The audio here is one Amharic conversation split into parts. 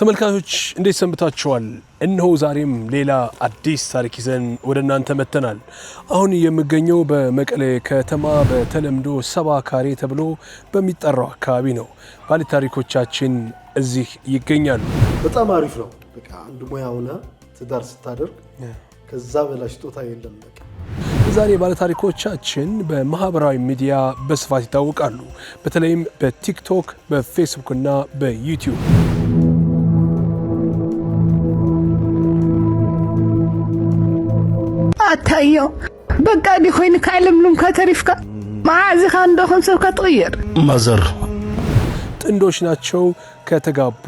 ተመልካቾች እንዴት ሰንብታችኋል? እነሆ ዛሬም ሌላ አዲስ ታሪክ ይዘን ወደ እናንተ መተናል። አሁን የምገኘው በመቀሌ ከተማ በተለምዶ ሰባ ካሬ ተብሎ በሚጠራው አካባቢ ነው። ባለ ታሪኮቻችን እዚህ ይገኛሉ። በጣም አሪፍ ነው። በቃ አንድ ሙያውና ትዳር ስታደርግ ከዛ በላይ ስጦታ የለም። በቃ ዛሬ ባለ ታሪኮቻችን በማህበራዊ ሚዲያ በስፋት ይታወቃሉ። በተለይም በቲክቶክ፣ በፌስቡክ እና በዩቲዩብ። አታየው በቃ ዲኮይን ካለምሉም ከተሪፍካ ማዓዚኻ እንደሆን ሰብካ ተቀየር ማዘር ጥንዶች ናቸው። ከተጋቡ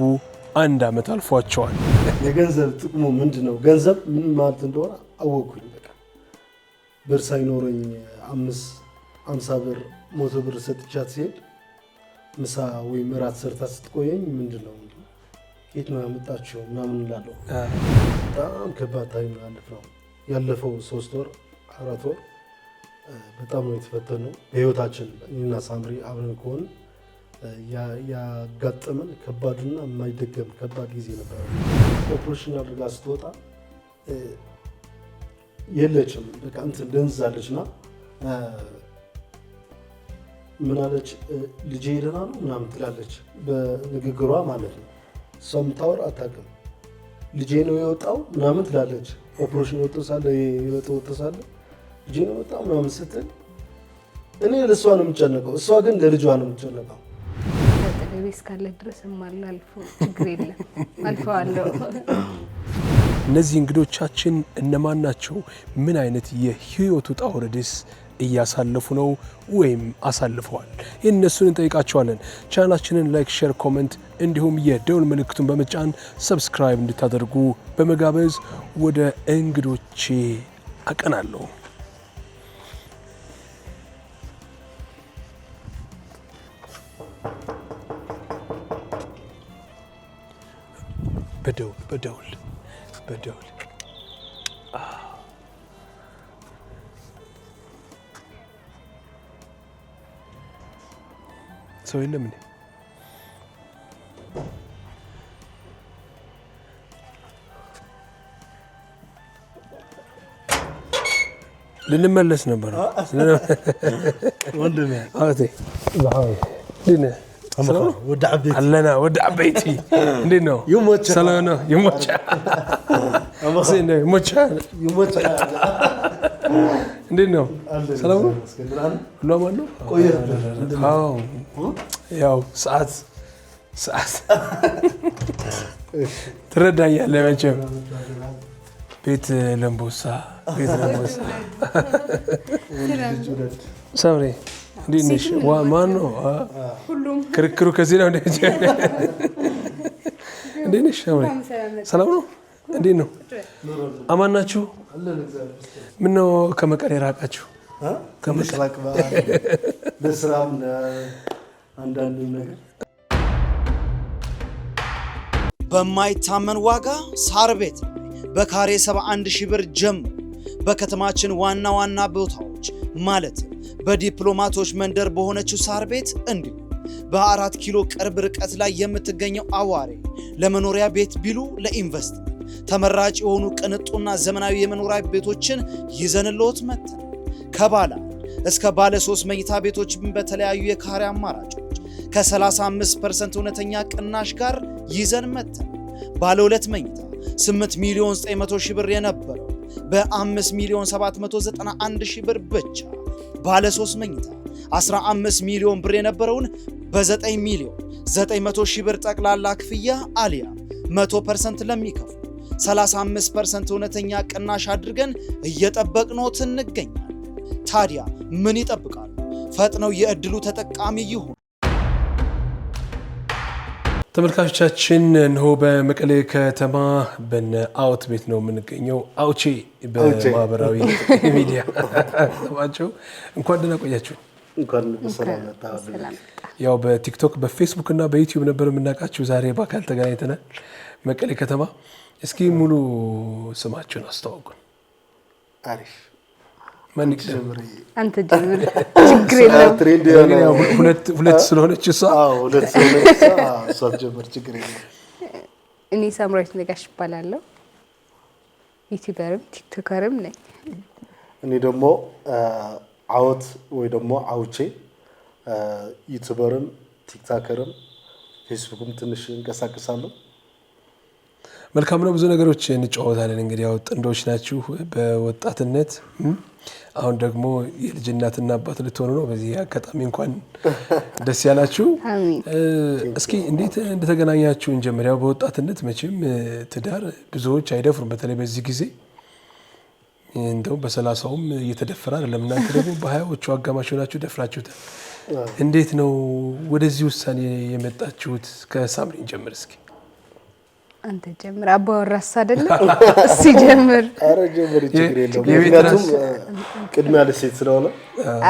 አንድ አመት አልፏቸዋል። የገንዘብ ጥቅሙ ምንድነው? ገንዘብ ምን ማለት እንደሆነ አወኩኝ። በቃ ብር ሳይኖረኝ 50 ብር 100 ብር ሰጥቻት ሲሄድ ምሳ ወይ ምራት ሰርታ ስትቆየኝ ምንድነው ከየት ነው ያመጣችው ምናምን እላለሁ። በጣም ከባድ ታይም ያለፈው 3 ወር 4 ወር በጣም ነው የተፈተነው በህይወታችን። እኔና ሳምሪ አብረን ከሆነ ያጋጠመን ከባድና የማይደገም ከባድ ጊዜ ነበር። ኦፕሬሽን አድርጋ ስትወጣ የለችም። በቃ እንትን ደንዛለችና ምን አለች፣ ልጄ ደህና ነው ምናምን ትላለች በንግግሯ ማለት ነው። እሷ የምታወር አታውቅም። ልጄ ነው የወጣው ምናምን ትላለች። ኦፕሬሽን ወጥተሳለ ልጄ ነው የወጣው ምናምን ስትል እኔ ለእሷ ነው የምጨነቀው፣ እሷ ግን ለልጇ ነው የምጨነቀው። በጠገቤ እስካለ ድረስ ማላልፎ ችግር የለም አልፈዋለሁ። እነዚህ እንግዶቻችን እነማን ናቸው? ምን አይነት የህይወት ውጣ ውረድስ እያሳለፉ ነው ወይም አሳልፈዋል? እነሱን እንጠይቃቸዋለን። ቻናላችንን ላይክ፣ ሼር፣ ኮሜንት እንዲሁም የደውል ምልክቱን በመጫን ሰብስክራይብ እንድታደርጉ በመጋበዝ ወደ እንግዶቼ አቀናለሁ። በደውል ሰው የለም። ልንመለስ ነበር ወንድሜ አውቴ ዲነ አለና ወደ አበይቲ እንዴት ነው? ሰላም ነው? ይሞቻ እንዴት ነው? ሰላም ነው? ሁሉ አማን ነው? አዎ ያው ሰዓት ትረዳኛለህ መቼም። ቤት ለምቦሳ ሰምሬ እንዴት ነሽ? ማን ነው? ክርክሩ ከዚህ ነው። እንዴት ነሽ ሰምሬ? ሰላም ነው? እንዴት ነው? አማን ናችሁ? ምን ነው ከመቀሌ ራቃችሁ? ለስራም አንዳንድ ነገር በማይታመን ዋጋ ሳር ቤት በካሬ 71,000 ብር ጀምሮ በከተማችን ዋና ቦታዎች ማለት በዲፕሎማቶች መንደር በሆነችው ሳር ቤት እንዲሁም በ4 ኪሎ ቅርብ ርቀት ላይ የምትገኘው አዋሬ ለመኖሪያ ቤት ቢሉ ለኢንቨስትመንት ተመራጭ የሆኑ ቅንጡና ዘመናዊ የመኖሪያ ቤቶችን ይዘንልዎት መጥተናል። ከባለ እስከ ባለ 3 መኝታ ቤቶች በተለያዩ የካሬ አማራጮች ከ35% እውነተኛ ቅናሽ ጋር ይዘን መጥተናል። ባለ 2 መኝታ 8,900,000 ብር የነበረው በ5,791,000 ብር ብቻ፣ ባለ 3 መኝታ 15 ሚሊዮን ብር የነበረውን በ9,900,000 ብር ጠቅላላ ክፍያ አሊያ 100% ለሚከፍሉ 35% እውነተኛ ቅናሽ አድርገን እየጠበቅኖት እንገኛለን። ታዲያ ምን ይጠብቃሉ? ፈጥነው የእድሉ ተጠቃሚ ይሁኑ። ተመልካቾቻችን እነሆ በመቀሌ ከተማ በነ አውት ቤት ነው የምንገኘው። አውቼ በማህበራዊ ሚዲያ ሰማችሁ። እንኳን ደህና ቆያችሁ። እንኳን በሰላም መጣችሁ። ያው በቲክቶክ በፌስቡክ እና በዩቲዩብ ነበር የምናውቃችሁ። ዛሬ በአካል ተገናኝተናል መቀሌ ከተማ። እስኪ ሙሉ ስማችሁን አስተዋውቁን። አሪፍ ማን ይቀደም? አንተ ጀምር፣ ችግር የለም። ሁለት ስለሆነች እሷ ሁለት ስለሆነች እሷ ጀምር፣ ችግር የለም። እኔ ሳምራዊት ነጋሽ እባላለሁ። ዩቲዩበርም ቲክቶከርም ነኝ። እኔ ደግሞ አውት ወይ ደግሞ አውቼ ዩቲዩበርም ቲክቶከርም ፌስቡክም ትንሽ እንቀሳቀሳለሁ። መልካም ነው። ብዙ ነገሮች እንጫወታለን። እንግዲህ ያው ጥንዶች ናችሁ በወጣትነት አሁን ደግሞ የልጅ እናትና አባት ልትሆኑ ነው። በዚህ አጋጣሚ እንኳን ደስ ያላችሁ። እስኪ እንዴት እንደተገናኛችሁ እንጀምር። ያው በወጣትነት መቼም ትዳር ብዙዎች አይደፍሩም። በተለይ በዚህ ጊዜ እንደው በ30ም እየተደፈረ አይደለም። እናንተ ደግሞ በ20ዎቹ አጋማሽ ሆናችሁ ደፍራችሁታል። እንዴት ነው ወደዚህ ውሳኔ የመጣችሁት? ከሳምሪን ጀምር እስኪ። አንተ ጀምር። አባወራስ አይደለም እሱ ጀምር። አረ ጀምር ችግር የለውም። ምክንያቱም ቅድሚያ ለሴት ስለሆነ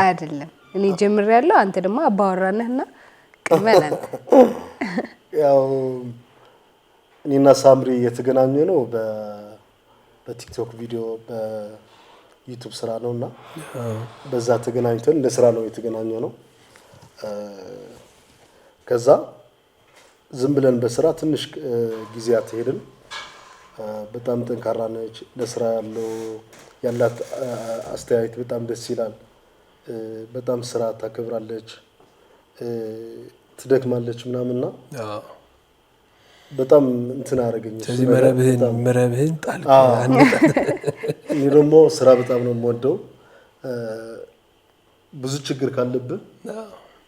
አይደለም እኔ ጀምር ያለው አንተ ደግሞ አባወራ ነህና ቅድሚያ ለአንተ። ያው እኔና ሳምሪ የተገናኘ ነው በቲክቶክ ቪዲዮ በዩቲዩብ ስራ ነውና በዛ ተገናኝተን ለስራ ነው የተገናኘ ነው። ከዛ ዝም ብለን በስራ ትንሽ ጊዜያት ሄድን። በጣም ጠንካራ ነች። ለስራ ያላት አስተያየት በጣም ደስ ይላል። በጣም ስራ ታከብራለች፣ ትደክማለች ምናምንና በጣም እንትን አደረገኝ። ስለዚህ መረብህን ጣልክ። እኔ ደግሞ ስራ በጣም ነው የምወደው። ብዙ ችግር ካለብህ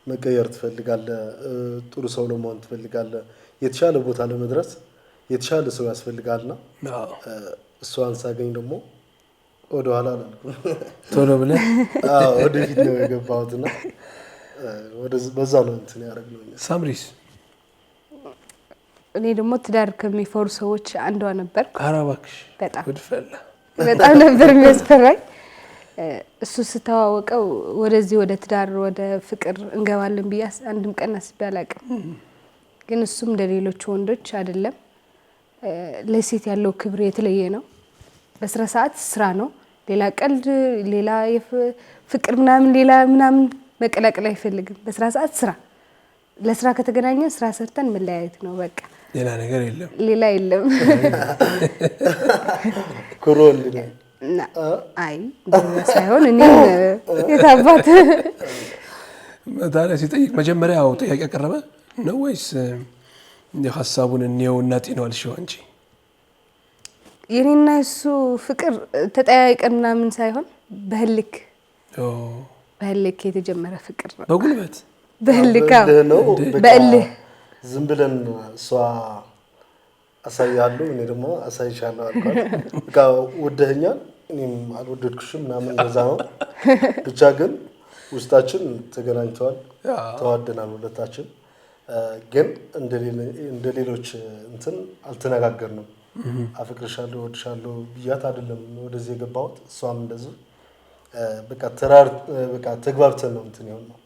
መቀየር ትፈልጋለህ። ጥሩ ሰው ለመሆን ትፈልጋለህ። የተሻለ ቦታ ለመድረስ የተሻለ ሰው ያስፈልጋልና እሷን ሳገኝ ደግሞ ወደ ኋላ አላልኩም። ቶሎ ብለህ ወደፊት ነው የገባሁትና በዛ ነው እንትን ያደረግነው። ሳምሪስ? እኔ ደግሞ ትዳር ከሚፈሩ ሰዎች አንዷ ነበር። ኧረ እባክሽ በጣም ነበር የሚያስፈራኝ። እሱ ስተዋወቀው ወደዚህ ወደ ትዳር ወደ ፍቅር እንገባለን ብዬ አንድም ቀን አስቤ አላውቅም። ግን እሱም እንደሌሎች ወንዶች አይደለም። ለሴት ያለው ክብር የተለየ ነው። በስራ ሰዓት ስራ ነው። ሌላ ቀልድ፣ ሌላ ፍቅር ምናምን ሌላ ምናምን መቀላቀል አይፈልግም። በስራ ሰዓት ስራ፣ ለስራ ከተገናኘን ስራ ሰርተን መለያየት ነው በቃ። ሌላ ነገር የለም። ሌላ የለም። ኩሮል አይ እንደዛ ሳይሆን እኔ የታባት ታዲያ ሲጠይቅ መጀመሪያ ጥያቄ ያቀረበ ነው ወይስ ሀሳቡን እንየው እና ጤናው አልሽው አንቺ? የኔና እሱ ፍቅር ተጠያይቀን ምናምን ሳይሆን በህልክ የተጀመረ ፍቅር ነው። በጉልበት በህልክ ነው በእልህ ዝም ብለን እሷ አሳያለሁ እኔ ደግሞ አሳይሻለሁ አልኳት። በቃ ወደኸኛል እኔም አልወደድኩሽም ምናምን እንደዛ ነው። ብቻ ግን ውስጣችን ተገናኝተዋል፣ ተዋደናል ሁለታችን። ግን እንደሌሎች እንትን አልተነጋገርንም። አፍቅርሻለሁ ወድሻለሁ ብያት አይደለም ወደዚህ የገባሁት። እሷም እንደዚህ በቃ ተግባብተን ነው እንትን ይሆነው።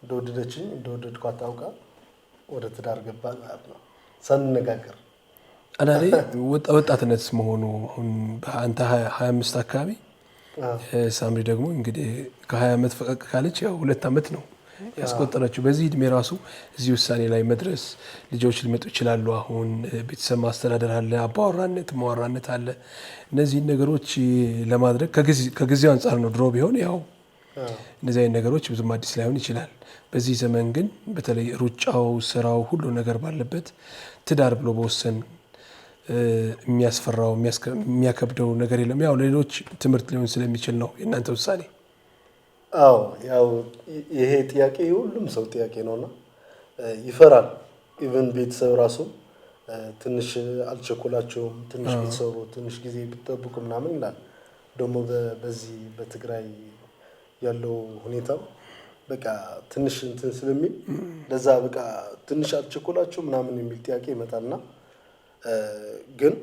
እንደወደደችኝ እንደወደድኳት ታውቃ ወደ ትዳር ገባን ማለት ነው ሳንነጋገር። አናሌ ወጣትነት መሆኑ አሁን በአንተ 25 አካባቢ ሳምሪ ደግሞ እንግዲህ ከ20 ዓመት ፈቀቅ ካለች ያው 2 ዓመት ነው ያስቆጠረችው። በዚህ እድሜ ራሱ እዚህ ውሳኔ ላይ መድረስ ልጆች ሊመጡ ይችላሉ። አሁን ቤተሰብ ማስተዳደር አለ፣ አባወራነት ማወራነት አለ። እነዚህን ነገሮች ለማድረግ ከጊዜው አንጻር ነው። ድሮ ቢሆን ያው እነዚህ አይነት ነገሮች ብዙም አዲስ ላይሆን ይችላል። በዚህ ዘመን ግን በተለይ ሩጫው፣ ስራው፣ ሁሉ ነገር ባለበት ትዳር ብሎ በወሰን የሚያስፈራው የሚያከብደው ነገር የለም። ያው ሌሎች ትምህርት ሊሆን ስለሚችል ነው የእናንተ ውሳኔ። አዎ ያው ይሄ ጥያቄ ሁሉም ሰው ጥያቄ ነውና ይፈራል። ኢቭን ቤተሰብ ራሱ ትንሽ አልቸኮላቸውም፣ ትንሽ ቢሰሩ፣ ትንሽ ጊዜ ቢጠብቁ ምናምን ይላል። ደግሞ በዚህ በትግራይ ያለው ሁኔታ በቃ ትንሽ እንትን ስለሚል ለዛ በቃ ትንሽ አልቸኮላቸው ምናምን የሚል ጥያቄ ይመጣልና ግን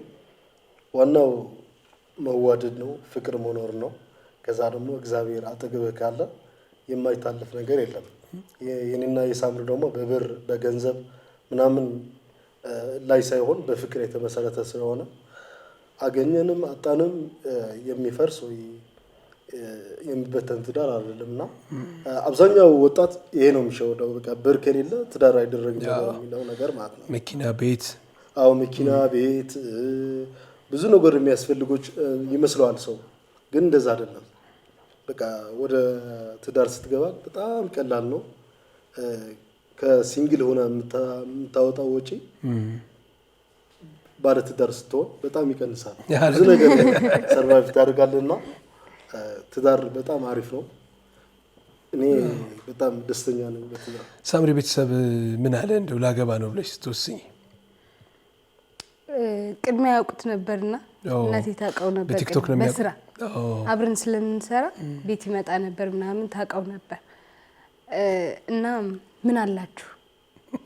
ዋናው መዋደድ ነው፣ ፍቅር መኖር ነው። ከዛ ደግሞ እግዚአብሔር አጠገብህ ካለ የማይታለፍ ነገር የለም። የኔና የሳምሪ ደግሞ በብር በገንዘብ ምናምን ላይ ሳይሆን በፍቅር የተመሰረተ ስለሆነ አገኘንም አጣንም የሚፈርስ ወይ የሚበተን ትዳር አይደለምና አብዛኛው ወጣት ይሄ ነው የሚሸወደው። በቃ ብር ከሌለ ትዳር አይደረግም የሚለው ነገር ማለት ነው። መኪና፣ ቤት አዎ መኪና፣ ቤት፣ ብዙ ነገር የሚያስፈልጎች ይመስለዋል ሰው፣ ግን እንደዛ አይደለም። በቃ ወደ ትዳር ስትገባ በጣም ቀላል ነው። ከሲንግል ሆነ የምታወጣው ወጪ ባለ ትዳር ስትሆን በጣም ይቀንሳል። ብዙ ነገር ሰርቫይቭ ታደርጋለህና ትዳር በጣም አሪፍ ነው። እኔ በጣም ደስተኛ ነኝ በትዳር። ሳምሪ ቤተሰብ ምን አለ እንደው ላገባ ነው ብለሽ ስትወስኝ? ቅድሚያ ያውቁት ነበርና እናቴ ታውቀው ነበር። በቲክቶክ ነው የሚያውቁት? በስራ አብረን ስለምንሰራ ቤት ይመጣ ነበር ምናምን ታውቀው ነበር። እና ምን አላችሁ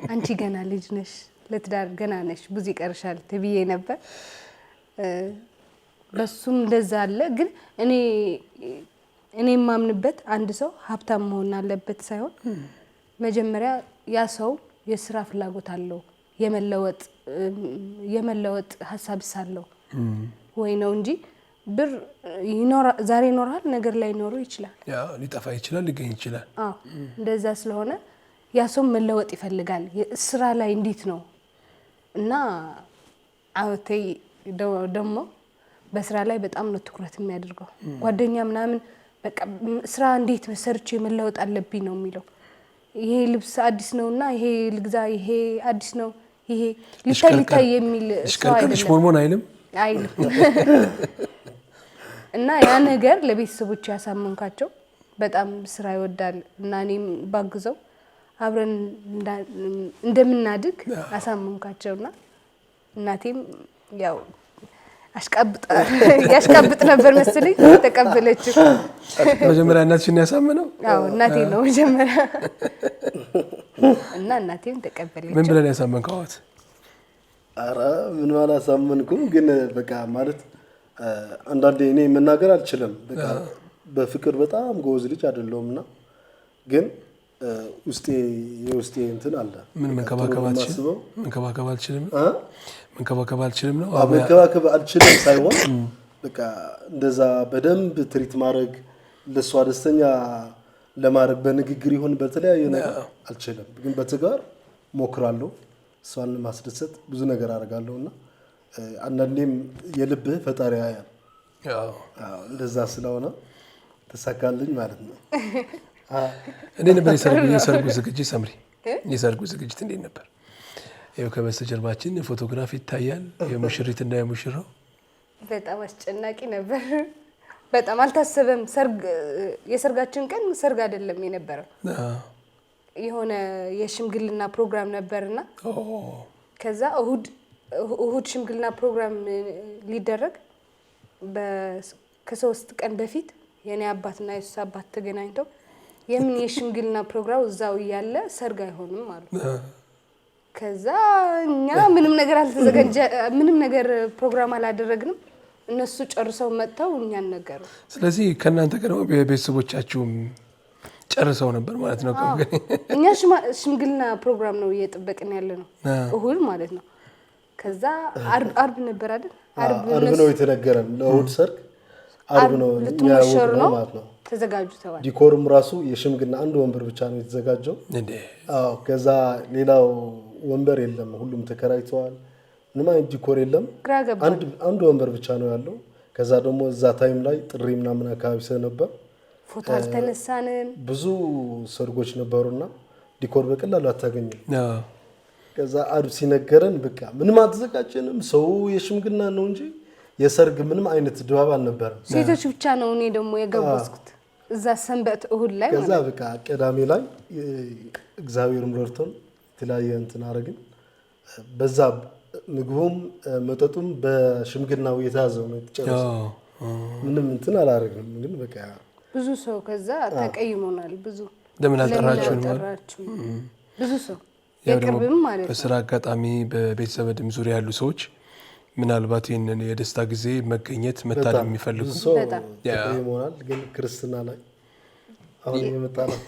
አንቺ ገና ልጅ ነሽ፣ ለትዳር ገና ነሽ፣ ብዙ ይቀርሻል ተብዬ ነበር። በሱም እንደዛ አለ። ግን እኔ የማምንበት አንድ ሰው ሀብታም መሆን አለበት ሳይሆን መጀመሪያ ያ ሰው የስራ ፍላጎት አለው፣ የመለወጥ ሀሳብ ሳለው ወይ ነው እንጂ ብር ዛሬ ይኖራል ነገር ላይ ኖሮ ይችላል። ያው ሊጠፋ ይችላል፣ ሊገኝ ይችላል። እንደዛ ስለሆነ ያ ሰው መለወጥ ይፈልጋል። ስራ ላይ እንዴት ነው እና አውቴ ደግሞ በስራ ላይ በጣም ነው ትኩረት የሚያደርገው። ጓደኛ ምናምን በቃ ስራ እንዴት ሰርቼ መለወጥ አለብኝ ነው የሚለው። ይሄ ልብስ አዲስ ነውና ይሄ ልግዛ፣ ይሄ አዲስ ነው፣ ይሄ ሊታይ የሚል ሰው አይደለም። ሆርሞን አይልም። እና ያ ነገር ለቤተሰቦች ያሳመንካቸው በጣም ስራ ይወዳል እና እኔም ባግዘው አብረን እንደምናድግ አሳመንካቸውና እናቴም ያው ያሽቃብጥ ነበር መስለኝ ተቀበለችው። መጀመሪያ እናትሽን ያሳመነው? አዎ እናቴ ነው መጀመሪያ። እና እናቴም ተቀበለችው። ምን ብለን ያሳመንካዋት? ኧረ ምን አላሳመንኩም፣ ግን በቃ ማለት አንዳንዴ እኔ መናገር አልችልም። በቃ በፍቅር በጣም ጎበዝ ልጅ አይደለሁምና ግን የውስጤ እንትን አለ። ምን መንከባከብ አልችልም ነው? መንከባከብ አልችልም ነው? መንከባከብ አልችልም ሳይሆን በቃ እንደዛ በደንብ ትሪት ማድረግ፣ ለሷ ደስተኛ ለማድረግ በንግግር ይሁን በተለያየ ነገር አልችልም። ግን በትጋር ሞክራለሁ። እሷን ማስደሰት ብዙ ነገር አደርጋለሁና አንዳንዴም የልብህ ፈጣሪ ያያል። እንደዛ ስለሆነ ተሳካልኝ ማለት ነው። እንዴት ነበር የሰርጉ ዝግጅት ሳምሪ? የሰርጉ ዝግጅት እንዴት ነበር? ይኸው ከበስተጀርባችን ፎቶግራፍ ይታያል፣ የሙሽሪትና የሙሽራው። በጣም አስጨናቂ ነበር። በጣም አልታሰበም። የሰርጋችን ቀን ሰርግ አይደለም የነበረው፣ የሆነ የሽምግልና ፕሮግራም ነበርና ከዛ እሁድ ሽምግልና ፕሮግራም ሊደረግ ከ3 ቀን በፊት የኔ አባትና የሱ አባት ተገናኝተው የምን የሽምግልና ፕሮግራም እዛው እያለ ሰርግ አይሆንም አሉ። ከዛ እኛ ምንም ነገር ፕሮግራም አላደረግንም። እነሱ ጨርሰው መጥተው እኛን ነገሩ። ስለዚህ ከእናንተ ቀደም ቤተሰቦቻችሁም ጨርሰው ነበር ማለት ነው? እኛ ሽምግልና ፕሮግራም ነው እየጠበቅን ያለ ነው፣ እሁድ ማለት ነው። ከዛ አርብ ነበር አይደል? አርብ ነው የተነገረን ለእሁድ ሰርግ አርብ ነው ልትሞሸሩ ነው ተዘጋጁ ተባለ። ዲኮርም ራሱ የሽምግልና አንድ ወንበር ብቻ ነው የተዘጋጀው። አዎ ከዛ ሌላው ወንበር የለም፣ ሁሉም ተከራይተዋል። ምንም አይነት ዲኮር የለም፣ አንድ ወንበር ብቻ ነው ያለው። ከዛ ደግሞ እዛ ታይም ላይ ጥሪ ምናምን አካባቢ ስለነበር ፎቶ አልተነሳንም። ብዙ ሰርጎች ነበሩና ዲኮር በቀላሉ አታገኝም። ከዛ አርብ ሲነገረን በቃ ምንም አልተዘጋጀንም። ሰው የሽምግልና ነው እንጂ የሰርግ ምንም አይነት ድባብ አልነበረም። ሴቶች ብቻ ነው እኔ ደግሞ የገባስኩት እዛ ሰንበት እሁድ ላይ ማለት። ከዛ በቃ ቅዳሜ ላይ እግዚአብሔር ምርቶን የተለያየ እንትን አረግን። በዛ ምግቡም መጠጡም በሽምግልናው የተያዘው ነው የተጨረሰው። ምንም እንትን አላረግንም። ግን በቃ ብዙ ሰው ከዛ ተቀይሞናል። ብዙ ለምን አልጠራችሁን? ብዙ ሰው የቅርብም ማለት ነው። በስራ አጋጣሚ በቤተሰብ ድም ዙሪያ ያሉ ሰዎች ምናልባት ይሄንን የደስታ ጊዜ መገኘት መታደም የሚፈልጉ ይሆናል። ግን ክርስትና ላይ አሁን የመጣ ነው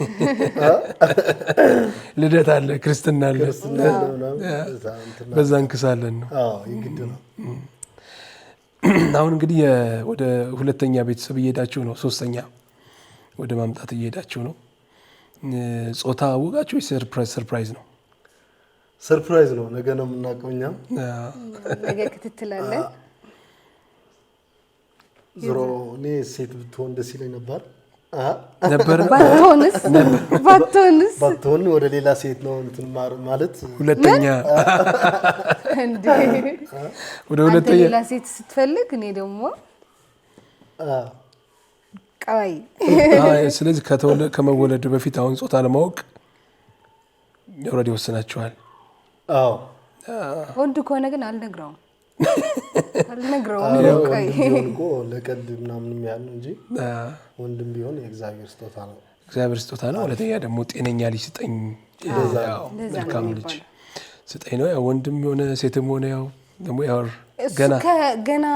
ልደት አለ፣ ክርስትና አለ፣ በዛ እንክሳለን ነው። አዎ ይግድ ነው። አሁን እንግዲህ ወደ ሁለተኛ ቤተሰብ እየሄዳችሁ ነው፣ ሶስተኛ ወደ ማምጣት እየሄዳችሁ ነው። ጾታ አወቃችሁ? ሰርፕራይዝ ነው? ሰርፕራይዝ ነው። ነገ ነው የምናውቀው እኛም ነገ ክትትላለን። ዞሮ እኔ ሴት ብትሆን ደስ ይለኝ ነበር። ባትሆንስ ወደ ሌላ ሴት ነው እንትን ማለት ሁለተኛ ወደ ሁለተኛ ሌላ ሴት ስትፈልግ እኔ ደግሞ ቀይ ስለዚህ ከመወለድ በፊት አሁን ጾታ ለማወቅ ኦልሬዲ ወስናችኋል? አዎ ወንድ ከሆነ ግን አልነግረውም ቀይ እኮ ለቀልድ ምናምን ያህል እንጂ ወንድም ቢሆን የእግዚአብሔር ስጦታ ነው። እግዚአብሔር ስጦታ ነው። ሁለተኛ ደግሞ ጤነኛ ልጅ ስጠኝ፣ መልካም ልጅ ስጠኝ ነው። ያው ወንድም የሆነ ሴትም ሆነ ያው ደግሞ ያው ገና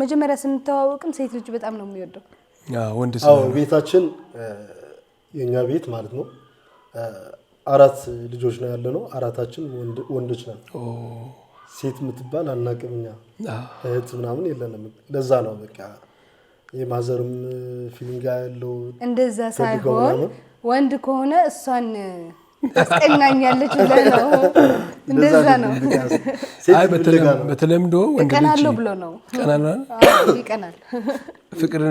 መጀመሪያ ስንተዋወቅም ሴት ልጅ በጣም ነው የሚወደው። ወንድ ቤታችን የኛ ቤት ማለት ነው 4 ልጆች ነው ያለነው። 4ታችን ወንዶች ነን። ሴት የምትባል አናውቅም እኛ። እህት ምናምን የለንም። ለዛ ነው በቃ የማዘርም ፊሊንግ ያለው እንደዛ ሳይሆን ወንድ ከሆነ እሷን ታስቀናኛለች ብለህ ነው። እንደዛ ነው። በተለምዶ ወንድ ልጅ ቀናለው ብሎ ነው። ይቀናል ፍቅር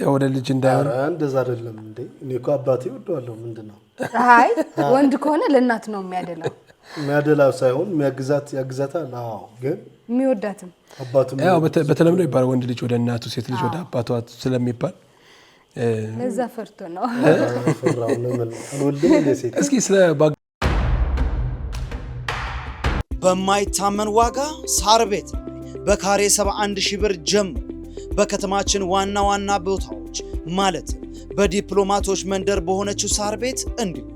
ወደ ልጅ እንዳይሆን እንደዛ አይደለም እንዴ? እኔ እኮ አባቴ ወደዋለሁ። ምንድነው? አይ ወንድ ከሆነ ለእናት ነው የሚያደላው ሳይሆን ያግዛታል። አዎ ግን የሚወዳትም አባቱ ያው በተለምዶ ይባላል ወንድ ልጅ ወደ እናቱ፣ ሴት ልጅ ወደ አባቷ ስለሚባል ለዛ ፈርቶ ነው። ፈራው ለምን አልወልድም ለሴት። እስኪ ስለ በማይታመን ዋጋ ሳር ቤት በካሬ 71,000 ብር ጀምሮ በከተማችን ዋና ዋና ቦታዎች ማለት በዲፕሎማቶች መንደር በሆነችው ሳር ቤት እንዲሁም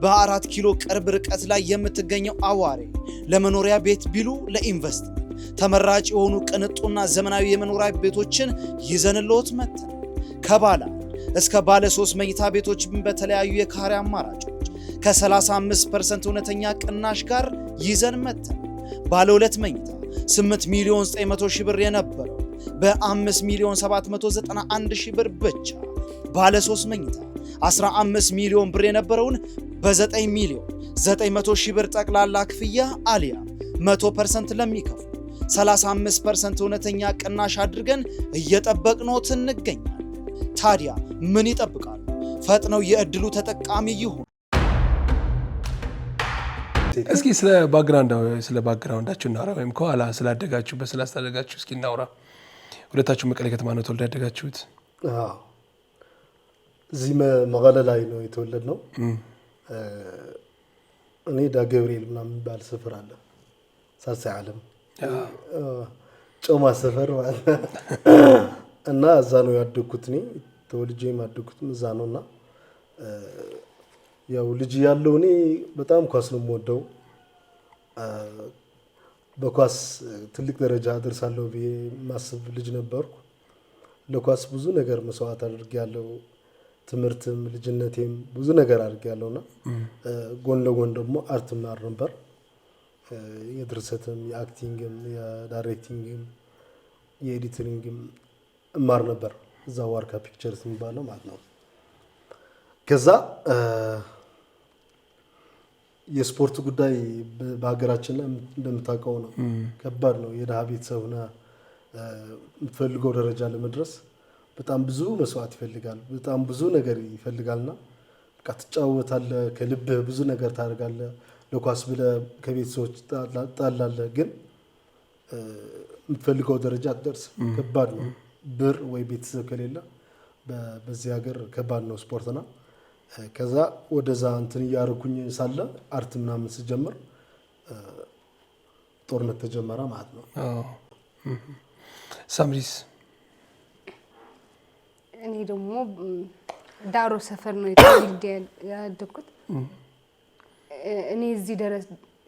በ4 ኪሎ ቅርብ ርቀት ላይ የምትገኘው አዋሬ ለመኖሪያ ቤት ቢሉ ለኢንቨስትመንት ተመራጭ የሆኑ ቅንጡና ዘመናዊ የመኖሪያ ቤቶችን ይዘንልዎት መጥተን ከባለ እስከ ባለ 3 መኝታ ቤቶች በተለያዩ የካሬ አማራጮች ከ35% እውነተኛ ቅናሽ ጋር ይዘን መጥተን ባለ 2 መኝታ 8,900,000 ብር የነበረው በ5,791,000 ብር ብቻ፣ ባለ 3 መኝታ 15 ሚሊዮን ብር የነበረውን በ9,900,000 ብር ጠቅላላ ክፍያ አሊያ 100% ለሚከፍሉ 35% እውነተኛ ቅናሽ አድርገን እየጠበቅኖት እንገኛለን። ታዲያ ምን ይጠብቃሉ? ፈጥነው የእድሉ ተጠቃሚ ይሁኑ። እስኪ ስለ ባክግራውንዳችሁ እናውራ፣ ወይም ከኋላ ስላደጋችሁበት ስላስተዳደጋችሁ እስኪ እናውራ። ሁለታችሁ መቀሌ ከተማ ነው ተወልደ ያደጋችሁት? እዚህ መቀሌ ላይ ነው የተወለድነው። እኔ ዳገብርኤል ምናምን የሚባል ሰፈር አለ፣ ሳሳይ ዓለም ጮማ ሰፈር ማለት እና እዛ ነው ያደግኩት። እኔ ተወልጄም ያደግኩትም እዛ ነውና ያው ልጅ ያለው እኔ በጣም ኳስ ነው የምወደው። በኳስ ትልቅ ደረጃ አደርሳለሁ ብዬ ማስብ ልጅ ነበርኩ። ለኳስ ብዙ ነገር መስዋዕት አድርጌያለሁ። ትምህርትም ልጅነቴም ብዙ ነገር አድርጌያለሁና ጎን ለጎን ደግሞ አርት ማር ነበር። የድርሰትም የአክቲንግም የዳይሬክቲንግም የኤዲቲንግም እማር ነበር እዛ ዋርካ ፒክቸርስ የሚባለው ማለት ነው። ከዛ የስፖርት ጉዳይ በሀገራችን ላይ እንደምታውቀው ነው፣ ከባድ ነው። የደሃ ቤተሰብ ሆነ የምትፈልገው ደረጃ ለመድረስ በጣም ብዙ መስዋዕት ይፈልጋል፣ በጣም ብዙ ነገር ይፈልጋልና በቃ ትጫወታለህ፣ ከልብህ ብዙ ነገር ታደርጋለህ። ለኳስ ብለህ ከቤተሰቦች ጣላለህ፣ ግን የምትፈልገው ደረጃ አትደርስም። ከባድ ነው። ብር ወይ ቤተሰብ ከሌለ በዚህ ሀገር ከባድ ነው ስፖርትና ከዛ ወደዛ እንትን እያደረኩኝ ሳለ አርት ምናምን ስጀምር ጦርነት ተጀመረ ማለት ነው። ሳምሪስ? እኔ ደግሞ ዳሮ ሰፈር ነው የተወልጄ ያደግኩት። እኔ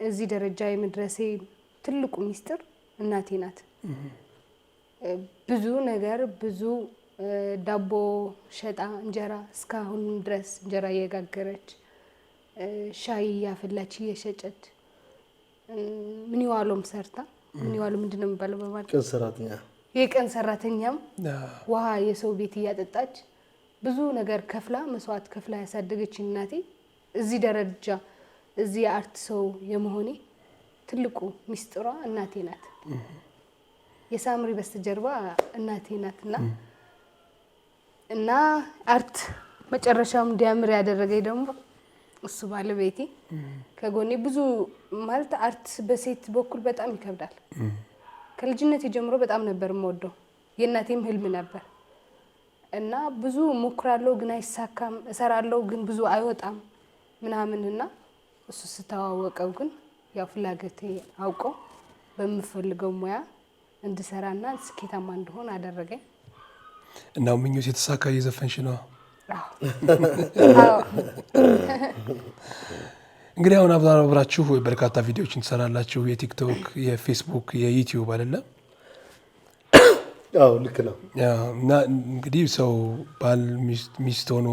እዚህ ደረጃ የመድረሴ ትልቁ ሚስጥር እናቴ ናት። ብዙ ነገር ብዙ ዳቦ ሸጣ እንጀራ እስካሁን ድረስ እንጀራ እየጋገረች ሻይ እያፈላች እየሸጨች ምን ይዋሎም ሰርታ ምን ይዋሉ ምንድነው የሚባለው በማለት ቀን ሰራተኛ የቀን ሰራተኛም ውሃ የሰው ቤት እያጠጣች ብዙ ነገር ከፍላ መስዋዕት ከፍላ ያሳደገች እናቴ እዚህ ደረጃ እዚህ የአርት ሰው የመሆኔ ትልቁ ሚስጥሯ እናቴ ናት። የሳምሪ በስተጀርባ እናቴ ናትና እና አርት መጨረሻው እንዲያምር ያደረገኝ ደግሞ እሱ ባለቤቴ ከጎኔ ብዙ ማለት አርት በሴት በኩል በጣም ይከብዳል። ከልጅነቴ ጀምሮ በጣም ነበር የምወደው የእናቴም ህልም ነበር እና ብዙ ሞክራለሁ ግን አይሳካም፣ እሰራለሁ ግን ብዙ አይወጣም ምናምንና እሱ ስተዋወቀው ግን ያው ፍላጎቴ አውቆ በምፈልገው ሙያ እንድሰራና ስኬታማ እንደሆነ አደረገኝ። እና ምኞት የተሳካ እየዘፈንሽ ነው? እንግዲህ አሁን አብራችሁ በርካታ ቪዲዮዎችን ትሰራላችሁ፣ የቲክቶክ፣ የፌስቡክ፣ የዩቲዩብ አይደለም? አዎ ልክ ነው። እና እንግዲህ ሰው ባል ሚስት ሆኖ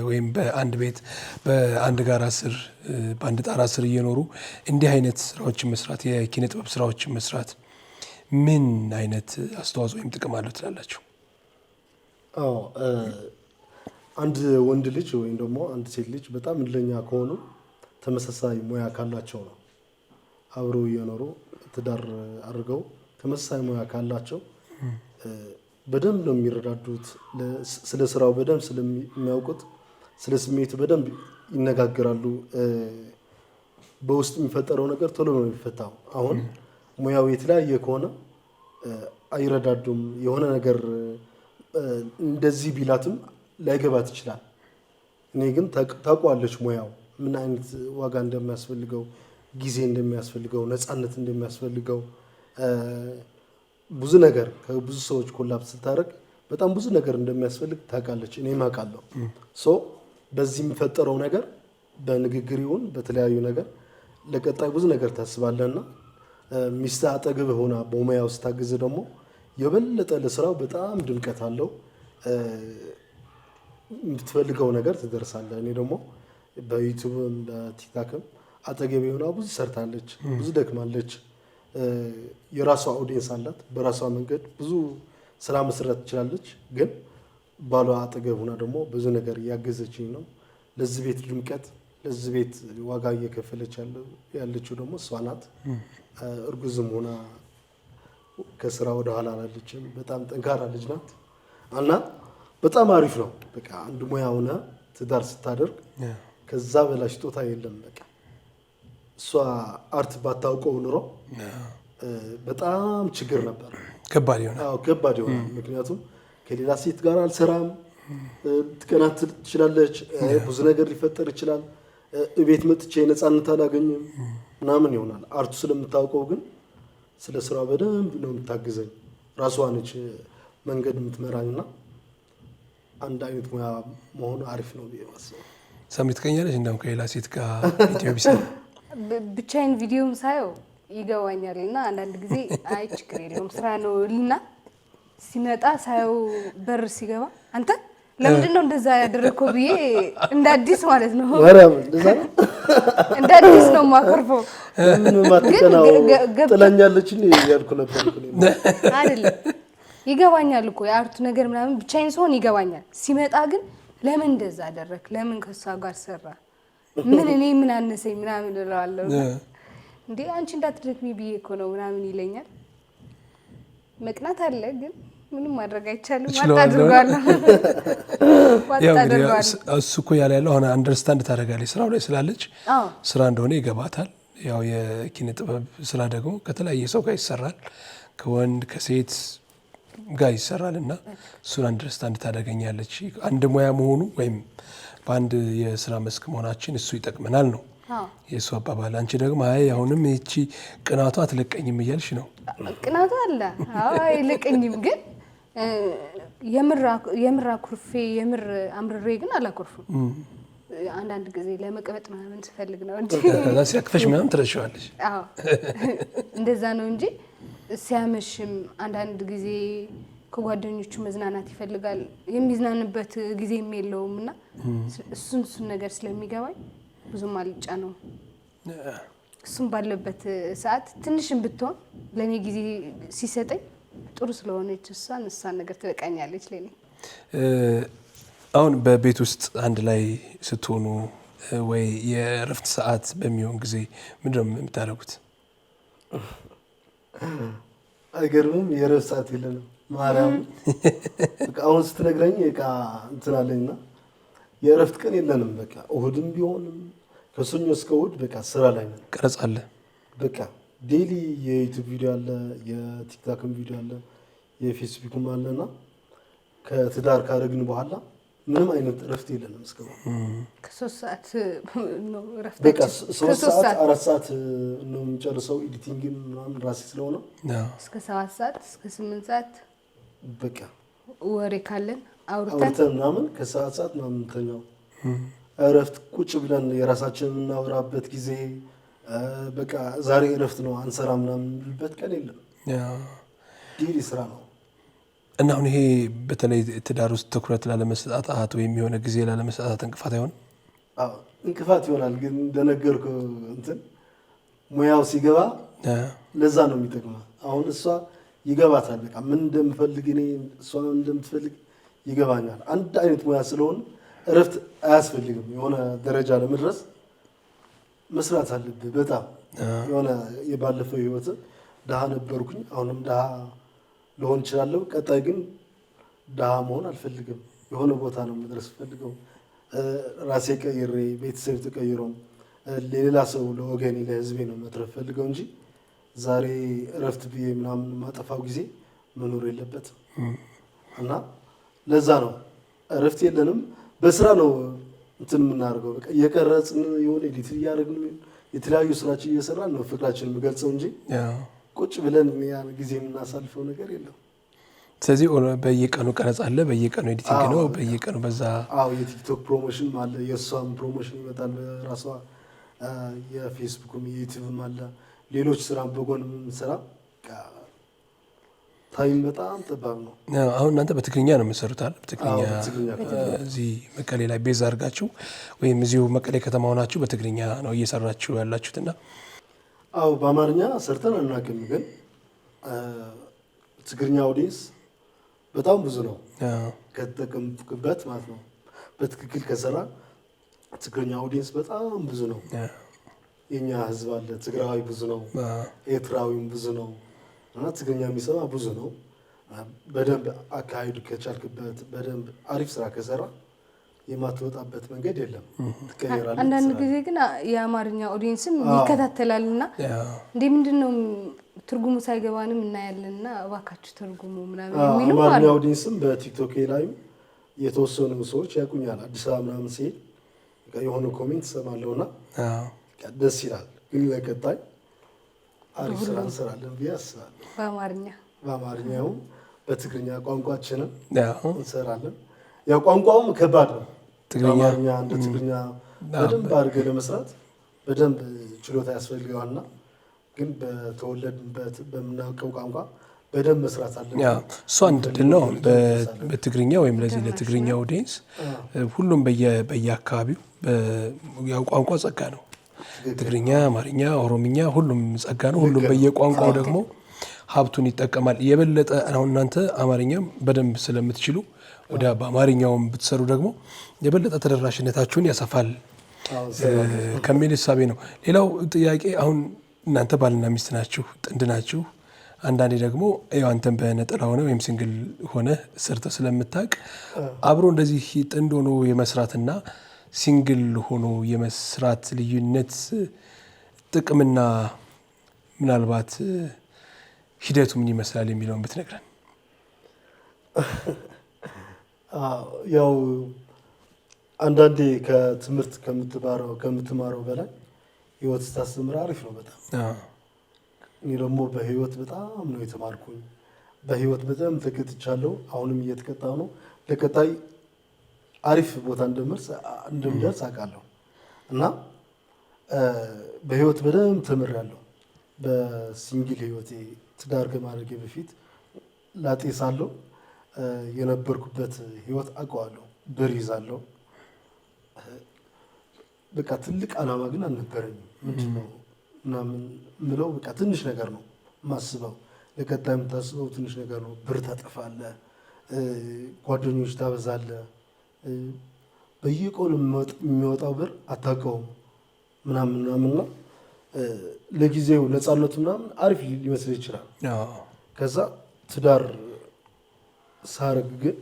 ወይም በአንድ ቤት በአንድ ጋራ ስር በአንድ ጣራ ስር እየኖሩ እንዲህ አይነት ስራዎችን መስራት የኪነ ጥበብ ስራዎችን መስራት ምን አይነት አስተዋጽኦ ወይም ጥቅም አለው ትላላችሁ? አዎ አንድ ወንድ ልጅ ወይም ደግሞ አንድ ሴት ልጅ በጣም እድለኛ ከሆኑ ተመሳሳይ ሙያ ካላቸው ነው አብረው እየኖሩ ትዳር አድርገው ተመሳሳይ ሙያ ካላቸው በደንብ ነው የሚረዳዱት። ስለ ስራው በደንብ ስለሚያውቁት ስለ ስሜቱ በደንብ ይነጋገራሉ። በውስጥ የሚፈጠረው ነገር ቶሎ ነው የሚፈታው። አሁን ሙያው የተለያየ ከሆነ አይረዳዱም። የሆነ ነገር እንደዚህ ቢላትም ላይገባት ይችላል። እኔ ግን ታውቋለች ሙያው ምን አይነት ዋጋ እንደሚያስፈልገው፣ ጊዜ እንደሚያስፈልገው፣ ነፃነት እንደሚያስፈልገው ብዙ ነገር ከብዙ ሰዎች ኮላፕ ስታደርግ በጣም ብዙ ነገር እንደሚያስፈልግ ታውቃለች። እኔም አውቃለሁ። በዚህ የሚፈጠረው ነገር በንግግር ይሁን በተለያዩ ነገር ለቀጣይ ብዙ ነገር ታስባለህና ሚስት አጠገብ ሆና በሙያው ስታግዝ ደግሞ የበለጠ ለስራው በጣም ድምቀት አለው። የምትፈልገው ነገር ትደርሳለህ። እኔ ደግሞ በዩቲዩብም በቲክታክም አጠገቤ ሆና ብዙ ሰርታለች፣ ብዙ ደክማለች። የራሷ ኦዲየንስ አላት። በራሷ መንገድ ብዙ ስራ መስራት ትችላለች። ግን ባሏ አጠገብ ሆና ደግሞ ብዙ ነገር እያገዘችኝ ነው። ለዚህ ቤት ድምቀት ለዚህ ቤት ዋጋ እየከፈለች ያለችው ደግሞ እሷ ናት። እርጉዝም ሆና ከስራ ወደ ኋላ አላለችም። በጣም ጠንካራ ልጅ ናት እና በጣም አሪፍ ነው። በቃ አንድ ሙያ ሆነ ትዳር ስታደርግ ከዛ በላይ ስጦታ የለም። በቃ እሷ አርት ባታውቀው ኑሮ በጣም ችግር ነበር። ከባድ ይሆናል። ምክንያቱም ከሌላ ሴት ጋር አልሰራም፣ ትቀናት ትችላለች፣ ብዙ ነገር ሊፈጠር ይችላል፣ እቤት መጥቼ ነፃነት አላገኝም ምናምን ይሆናል። አርቱ ስለምታውቀው ግን ስለ ስራ በደንብ ነው የምታግዘኝ። ራሷ ነች መንገድ የምትመራኝና አንድ አይነት ሙያ መሆኑ አሪፍ ነው ብዬ ማስበው። ሳምሪ ትቀኛለች እንደውም ከሌላ ሴት ጋር ቪዲዮ ቢሰራ ብቻዬን ቪዲዮም ሳየው ይገባኛል እና አንዳንድ ጊዜ አይ ችግር የለውም ስራ ነው ልና ሲመጣ ሳየው በር ሲገባ አንተ ለምንድን ነው እንደዛ ያደረግከው ብዬ እንደ አዲስ ማለት ነው እንደ አዲስ ነው የማኮርፈው። ምን ማትከናው ጥላኛለች ያልኩ ነበር አይደለም። ይገባኛል እኮ የአርቱ ነገር ምናምን ብቻዬን ስሆን ይገባኛል። ሲመጣ ግን ለምን እንደዛ አደረክ፣ ለምን ከሷ ጋር ሰራ፣ ምን እኔ ምን አነሰኝ ምናምን እለዋለሁ። እንዴ አንቺ እንዳትደክሚ ብዬ እኮ ነው ምናምን ይለኛል። መቅናት አለ ግን ምንም ማድረግ አይቻልም። አጣድርጓለሁ እሱ እኮ ያለው አሁን አንደርስታንድ ታደርጋለች ስራው ላይ ስላለች ስራ እንደሆነ ይገባታል። ያው የኪነ ጥበብ ስራ ደግሞ ከተለያየ ሰው ጋር ይሰራል፣ ከወንድ ከሴት ጋር ይሰራል እና እሱን አንደርስታንድ ታደርገኛለች። አንድ ሙያ መሆኑ ወይም በአንድ የስራ መስክ መሆናችን እሱ ይጠቅመናል ነው የእሱ አባባል። አንቺ ደግሞ አይ አሁንም ይቺ ቅናቷ አትለቀኝም እያልሽ ነው። ቅናቷ አለ አይለቀኝም፣ ግን የምር አኩርፌ የምር አምርሬ ግን አላኮርፍም። አንዳንድ ጊዜ ለመቀበጥ ምናምን ስፈልግ ነው እንጂ ከዛ ሲያቅፈሽ ምናምን ትረሻዋለሽ። አዎ እንደዛ ነው እንጂ ሲያመሽም አንዳንድ ጊዜ ከጓደኞቹ መዝናናት ይፈልጋል። የሚዝናንበት ጊዜም የለውም እና እሱን ነገር ስለሚገባኝ ብዙም አልጫ ነው። እሱም ባለበት ሰዓት ትንሽም ብትሆን ለኔ ጊዜ ሲሰጠኝ ጥሩ ስለሆነች እሷን ነገር ትበቃኛለች ለኔ። አሁን በቤት ውስጥ አንድ ላይ ስትሆኑ ወይ የእረፍት ሰዓት በሚሆን ጊዜ ምንድነው የምታደርጉት? አይገርምም? የእረፍት ሰዓት የለንም። ማርያም በቃ አሁን ስትነግረኝ በቃ እንትን አለኝና የእረፍት ቀን የለንም። በቃ እሁድም ቢሆንም ከሰኞ እስከ እሁድ በቃ ስራ ላይ ነን። ቀረጻ አለ። በቃ ዴይሊ የዩቲዩብ ቪዲዮ አለ፣ የቲክቶክም ቪዲዮ አለ፣ የፌስቡክም አለና ከትዳር ካደረግን በኋላ ምንም አይነት እረፍት የለንም እስካሁን። ከ3 ሰዓት ነው እረፍት። በቃ 3 ሰዓት 4 ሰዓት ነው የምንጨርሰው። ኤዲቲንግም ምናምን ራሴ ስለሆነ እስከ 7 ሰዓት እስከ 8 ሰዓት በቃ ወሬ ካለን አውርተን ምናምን ከሰዓት ሰዓት ምናምን ተኛው። እረፍት ቁጭ ብለን የራሳችንን የምናወራበት ጊዜ በቃ ዛሬ እረፍት ነው አንሰራ ምናምን ልበት ቀን የለም። ዴይሊ ስራ ነው። እና አሁን ይሄ በተለይ ትዳር ውስጥ ትኩረት ላለመስጠት ወይም የሆነ ጊዜ ላለመስጠት እንቅፋት አይሆንም? አዎ እንቅፋት ይሆናል። ግን እንደነገርኩ እንትን ሙያው ሲገባ ለዛ ነው የሚጠቅመው። አሁን እሷ ይገባታል። በቃ ምን እንደምፈልግ እኔ እሷ እንደምትፈልግ ይገባኛል። አንድ አይነት ሙያ ስለሆነ እረፍት አያስፈልግም። የሆነ ደረጃ ለመድረስ መስራት አለብህ። በጣም የሆነ የባለፈው ህይወት ድሃ ነበርኩኝ። አሁንም ድሃ ልሆን እችላለሁ። ቀጣይ ግን ድሃ መሆን አልፈልግም። የሆነ ቦታ ነው መድረስ ፈልገው ራሴ ቀይሬ ቤተሰብ ተቀይሮ ለሌላ ሰው ለወገኔ ለህዝቤ ነው መትረፍ ፈልገው እንጂ ዛሬ እረፍት ብዬ ምናምን ማጠፋው ጊዜ መኖር የለበትም። እና ለዛ ነው እረፍት የለንም። በስራ ነው እንትን የምናደርገው። በቃ እየቀረጽን የሆነ ኤዲት እያደረግን የተለያዩ ስራችን እየሰራን ነው ፍቅራችንን የምገልጸው እንጂ ቁጭ ብለን ያን ጊዜ የምናሳልፈው ነገር የለም። ስለዚህ በየቀኑ ቀረጽ አለ፣ በየቀኑ ኤዲቲንግ ነው፣ በየቀኑ በዛ የቲክቶክ ፕሮሞሽን አለ፣ የእሷም ፕሮሞሽን ይመጣል በራሷ የፌስቡክም የዩቲዩብም አለ፣ ሌሎች ስራ በጎን የምንሰራ ታይም በጣም ጠባብ ነው። አሁን እናንተ በትግርኛ ነው የምትሰሩት አይደል? በትግርኛ እዚህ መቀሌ ላይ ቤዝ አድርጋችሁ ወይም እዚሁ መቀሌ ከተማ ሆናችሁ በትግርኛ ነው እየሰራችሁ ያላችሁትና? አዎ በአማርኛ ሰርተን አናውቅም፣ ግን ትግርኛ ኦዲየንስ በጣም ብዙ ነው ከተጠቀምኩበት ማለት ነው። በትክክል ከሰራ ትግርኛ ኦዲየንስ በጣም ብዙ ነው። የኛ ህዝብ አለ፣ ትግራዊ ብዙ ነው፣ ኤርትራዊም ብዙ ነው እና ትግርኛ የሚሰማ ብዙ ነው። በደንብ አካሄዱ ከቻልክበት በደንብ አሪፍ ስራ ከሰራ የማትወጣበት መንገድ የለም፣ ትቀየራለህ። አንዳንድ ጊዜ ግን የአማርኛ ኦዲየንስም ይከታተላልና እንዴ ምንድነው ትርጉሙ ሳይገባንም እናያለንና እባካችሁ ትርጉሙ ምናምን የሚሉ አሉ። አማርኛ ኦዲየንስም በቲክቶክ ላይ የተወሰኑ ሰዎች ያቁኛል። አዲስ አበባ ምናምን ሲሄድ የሆነ ኮሜንት ሰማለሁና ደስ ይላል። ግን ለቀጣይ አሪፍ ስራ እንሰራለን ብዬ አስባለሁ። በአማርኛው በትግርኛ ቋንቋችንም እንሰራለን። ያው ቋንቋውም ከባድ ነው። አማርኛ እንደ ትግርኛ በደንብ አድርገህ ለመስራት በደንብ ችሎታ ያስፈልገዋልና ግን በተወለድንበት በምናውቀው ቋንቋ በደንብ መስራት አለብን። እሱ አንድ ድል ነው። በትግርኛ ወይም ለዚህ ለትግርኛ ኦዲየንስ ሁሉም በየአካባቢው ያው ቋንቋ ጸጋ ነው። ትግርኛ፣ አማርኛ፣ ኦሮምኛ ሁሉም ጸጋ ነው። ሁሉም በየቋንቋው ደግሞ ሀብቱን ይጠቀማል። የበለጠ አሁን እናንተ አማርኛም በደንብ ስለምትችሉ ወደ በአማርኛውም ብትሰሩ ደግሞ የበለጠ ተደራሽነታችሁን ያሰፋል ከሚል እሳቤ ነው። ሌላው ጥያቄ አሁን እናንተ ባልና ሚስት ናችሁ፣ ጥንድ ናችሁ። አንዳንዴ ደግሞ ያው አንተም በነጠላ ሆነ ወይም ሲንግል ሆነ ሰርተ ስለምታውቅ አብሮ እንደዚህ ጥንድ ሆኖ የመስራትና ሲንግል ሆኖ የመስራት ልዩነት ጥቅምና ምናልባት ሂደቱ ምን ይመስላል የሚለውን ብትነግረን። ያው አንዳንዴ ከትምህርት ከምትማረው በላይ ህይወት ስታስተምር አሪፍ ነው በጣም። እኔ ደግሞ በህይወት በጣም ነው የተማርኩኝ። በህይወት በጣም ተቀጥቻለሁ። አሁንም እየተቀጣሁ ነው። ለቀጣይ አሪፍ ቦታ እንደምደርስ አውቃለሁ እና በህይወት በደንብ ተምሬያለሁ። በሲንግል ህይወቴ ትዳር ከማድረጌ በፊት ላጤ ሳለሁ የነበርኩበት ህይወት አውቀዋለሁ። ብር ይዛለሁ። በቃ ትልቅ አላማ ግን አልነበረኝም። ምንድነው ምናምን ምለው በቃ ትንሽ ነገር ነው ማስበው። ለቀጣይ የምታስበው ትንሽ ነገር ነው። ብር ታጠፋለህ፣ ጓደኞች ታበዛለህ። በየቀኑ የሚወጣው ብር አታውቀውም ምናምንና ለጊዜው ነፃነቱ ምናምን አሪፍ ሊመስል ይችላል። ከዛ ትዳር ሳረግ ግን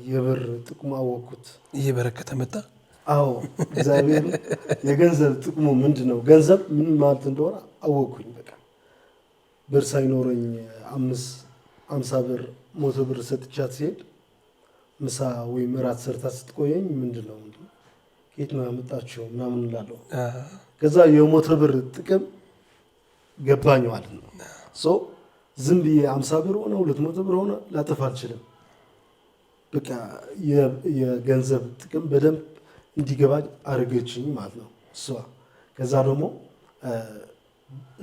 የብር ጥቅሙ አወቅኩት። እየበረከተ መጣ። አዎ እግዚአብሔር የገንዘብ ጥቅሙ ምንድነው? ገንዘብ ምን ማለት እንደሆነ አወቅኩኝ። በቃ ብር ሳይኖረኝ 50 ብር 100 ብር ሰጥቻት ሲሄድ ምሳ ወይም እራት ሰርታ ስትቆየኝ ምንድነው ከየት ነው ያመጣችው ምናምን እላለሁ። ከዛ የ100 ብር ጥቅም ገባኝ ማለት ነው። ዝም ብዬ 50 ብር ሆነ 200 ብር ሆነ ላጠፋ አልችልም። በቃ የገንዘብ ጥቅም በደንብ እንዲገባኝ አረገችኝ ማለት ነው እሷ። ከዛ ደግሞ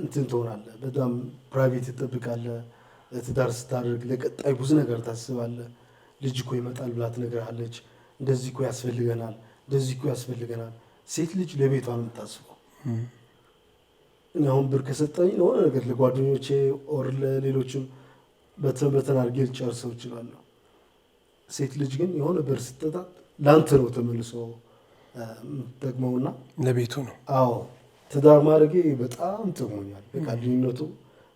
እንትን ትሆናለህ፣ በጣም ፕራይቬት ትጠብቃለህ። ትዳር ስታደርግ ለቀጣይ ብዙ ነገር ታስባለህ። ልጅ እኮ ይመጣል ብላ ትነግርሃለች። እንደዚህ እኮ ያስፈልገናል፣ እንደዚህ እኮ ያስፈልገናል። ሴት ልጅ ለቤቷ ነው የምታስበው። እኔ አሁን ብር ከሰጠኝ ለሆነ ነገር ለጓደኞቼ ኦር ለሌሎችም በተን አድርጌ ልጨርሰው እችላለሁ። ሴት ልጅ ግን የሆነ ብር ስትጠጣ ለአንተ ነው ተመልሶ ጠቅመውና ለቤቱ ነው። አዎ ትዳር ማድረጌ በጣም ጥቅሞኛል። በቃ ልዩነቱ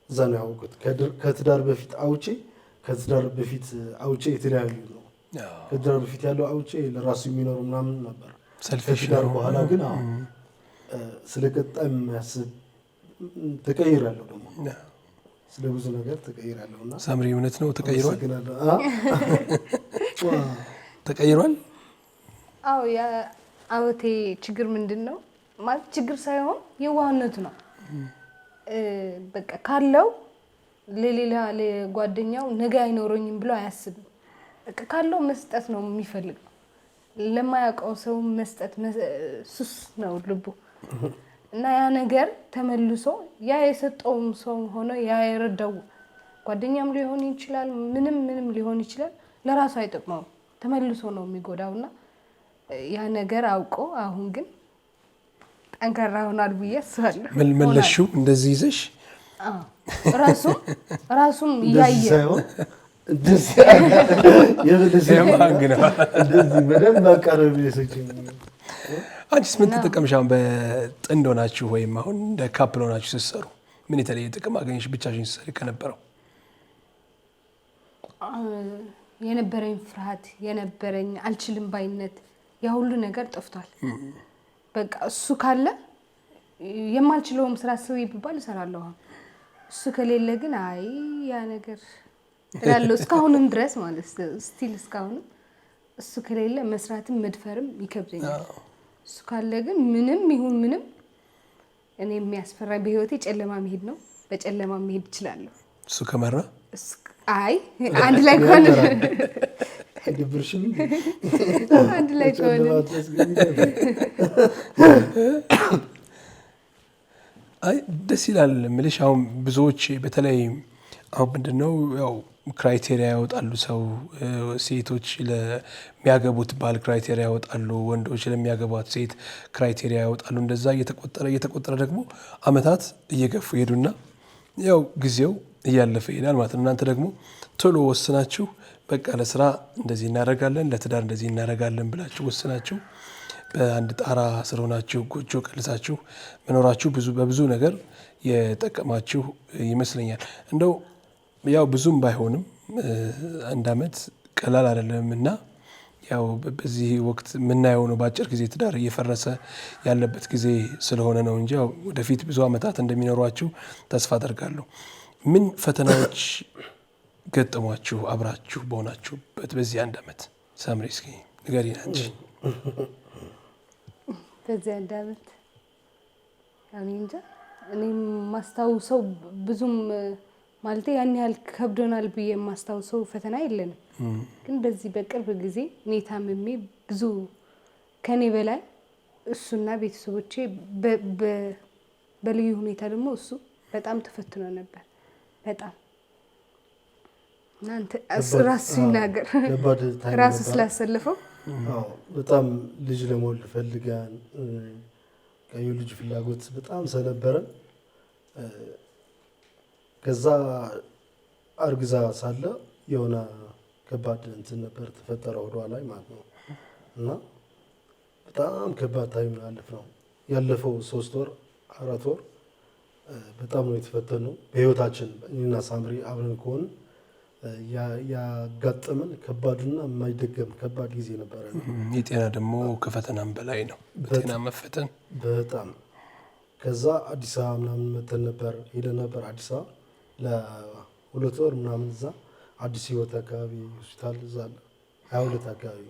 እዛ ነው ያወቁት። ከትዳር በፊት አውጬ የተለያዩ ነው። ከትዳር በፊት ያለው አውጬ ለራሱ የሚኖሩ ምናምን ነበር። ከትዳር በኋላ ግን ስለ ቀጣይ የሚያስብ ተቀይራለሁ። ደግሞ ስለ ብዙ ነገር ተቀይራለሁና ሳምሪ እውነት ነው ተቀይሯል። ተቀይሯል። አዎ የአወቴ ችግር ምንድነው ማለት ችግር ሳይሆን የዋህነቱ ነው። በቃ ካለው ለሌላ ለጓደኛው ነገ አይኖረኝም ብሎ አያስብም። በቃ ካለው መስጠት ነው የሚፈልገው። ለማያውቀው ሰው መስጠት ሱስ ነው ልቡ። እና ያ ነገር ተመልሶ ያ የሰጠውም ሰው ሆነ ያ የረዳው ጓደኛም ሊሆን ይችላል፣ ምንም ሊሆን ይችላል፣ ለራሱ አይጠቅመውም፣ ተመልሶ ነው የሚጎዳውና ያ ነገር አውቆ አሁን ግን ጠንካራ ሆኗል ብዬ አስባለሁ። መለሽው እንደዚህ ይዘሽ ራሱም እያየ እንደዚህ በደንብ አቃረብ የሰችኝ። አንቺስ ምን ተጠቀምሽ? አሁን በጥንድ ሆናችሁ ወይም አሁን እንደ ካፕል ሆናችሁ ስትሰሩ ምን የተለየ ጥቅም አገኘሽ? ብቻሽን ስትሰሪ ከነበረው የነበረኝ ፍርሃት፣ የነበረኝ አልችልም ባይነት፣ ያ ሁሉ ነገር ጠፍቷል። በቃ እሱ ካለ የማልችለውም ስራ ሰው ይባል እሰራለሁ። እሱ ከሌለ ግን አይ ያ ነገር እላለሁ። እስካሁንም ድረስ ማለት ስቲል እስካሁንም እሱ ከሌለ መስራትም መድፈርም ይከብደኛል። እሱ ካለ ግን ምንም ይሁን ምንም እኔ የሚያስፈራኝ በህይወቴ ጨለማ መሄድ ነው። በጨለማ መሄድ እችላለሁ። እሱ ከመራ አይ አንድ ላይ ከሆነ ድብርሽም አንድ ላይ ከሆነ አይ ደስ ይላል የምልሽ። አሁን ብዙዎች በተለይ አሁን ምንድነው ያው ክራይቴሪያ ያወጣሉ። ሰው ሴቶች ለሚያገቡት ባል ክራይቴሪያ ያወጣሉ፣ ወንዶች ለሚያገቧት ሴት ክራይቴሪያ ያወጣሉ። እንደዛ እየተቆጠረ ደግሞ አመታት እየገፉ ሄዱና ያው ጊዜው እያለፈ ይሄዳል ማለት ነው። እናንተ ደግሞ ቶሎ ወስናችሁ በቃ ለስራ እንደዚህ እናደርጋለን፣ ለትዳር እንደዚህ እናደርጋለን ብላችሁ ወስናችሁ በአንድ ጣራ ስር ሆናችሁ ጎጆ ቀልሳችሁ መኖራችሁ በብዙ ነገር የጠቀማችሁ ይመስለኛል። እንደው ያው ብዙም ባይሆንም አንድ አመት ቀላል አይደለም እና ያው በዚህ ወቅት የምናየው ነው። በአጭር ጊዜ ትዳር እየፈረሰ ያለበት ጊዜ ስለሆነ ነው እንጂ ያው ወደፊት ብዙ አመታት እንደሚኖሯችሁ ተስፋ አደርጋለሁ። ምን ፈተናዎች ገጠሟችሁ አብራችሁ በሆናችሁበት በዚህ አንድ አመት? ሳምሪ እስኪ ንገሪን አንቺ። በዚህ አንድ አመት እኔ ማስታውሰው ብዙም ማለት ያን ያህል ከብዶናል ብዬ የማስታውሰው ፈተና የለንም። ግን በዚህ በቅርብ ጊዜ እኔ ታምሜ ብዙ ከኔ በላይ እሱና ቤተሰቦቼ በልዩ ሁኔታ ደግሞ እሱ በጣም ተፈትኖ ነበር። በጣም እናንተ ራሱ ይናገር ራሱ ስላሰለፈው በጣም ልጅ ለመውለድ ፈልጋን ልጅ ፍላጎት በጣም ስለነበረ ከዛ አርግዛ ሳለ የሆነ ከባድ እንትን ነበር ተፈጠረ ወዷ ላይ ማለት ነው። እና በጣም ከባድ ታይም ነው ያለፈው 3 ወር 4 ወር በጣም ነው የተፈተነው በህይወታችን እኔና ሳምሪ አብረን ከሆነ ያጋጠመን ከባድና የማይደገም ከባድ ጊዜ ነበር። የጤና ደግሞ ከፈተናም በላይ ነው በጤና መፈተን በጣም ከዛ አዲስ አበባ ምናምን መተን ነበር ሄደን ነበር አዲስ አበባ ለ2 ወር ምናምን እዛ አዲስ ህይወት አካባቢ ሆስፒታል እዛ 22 አካባቢ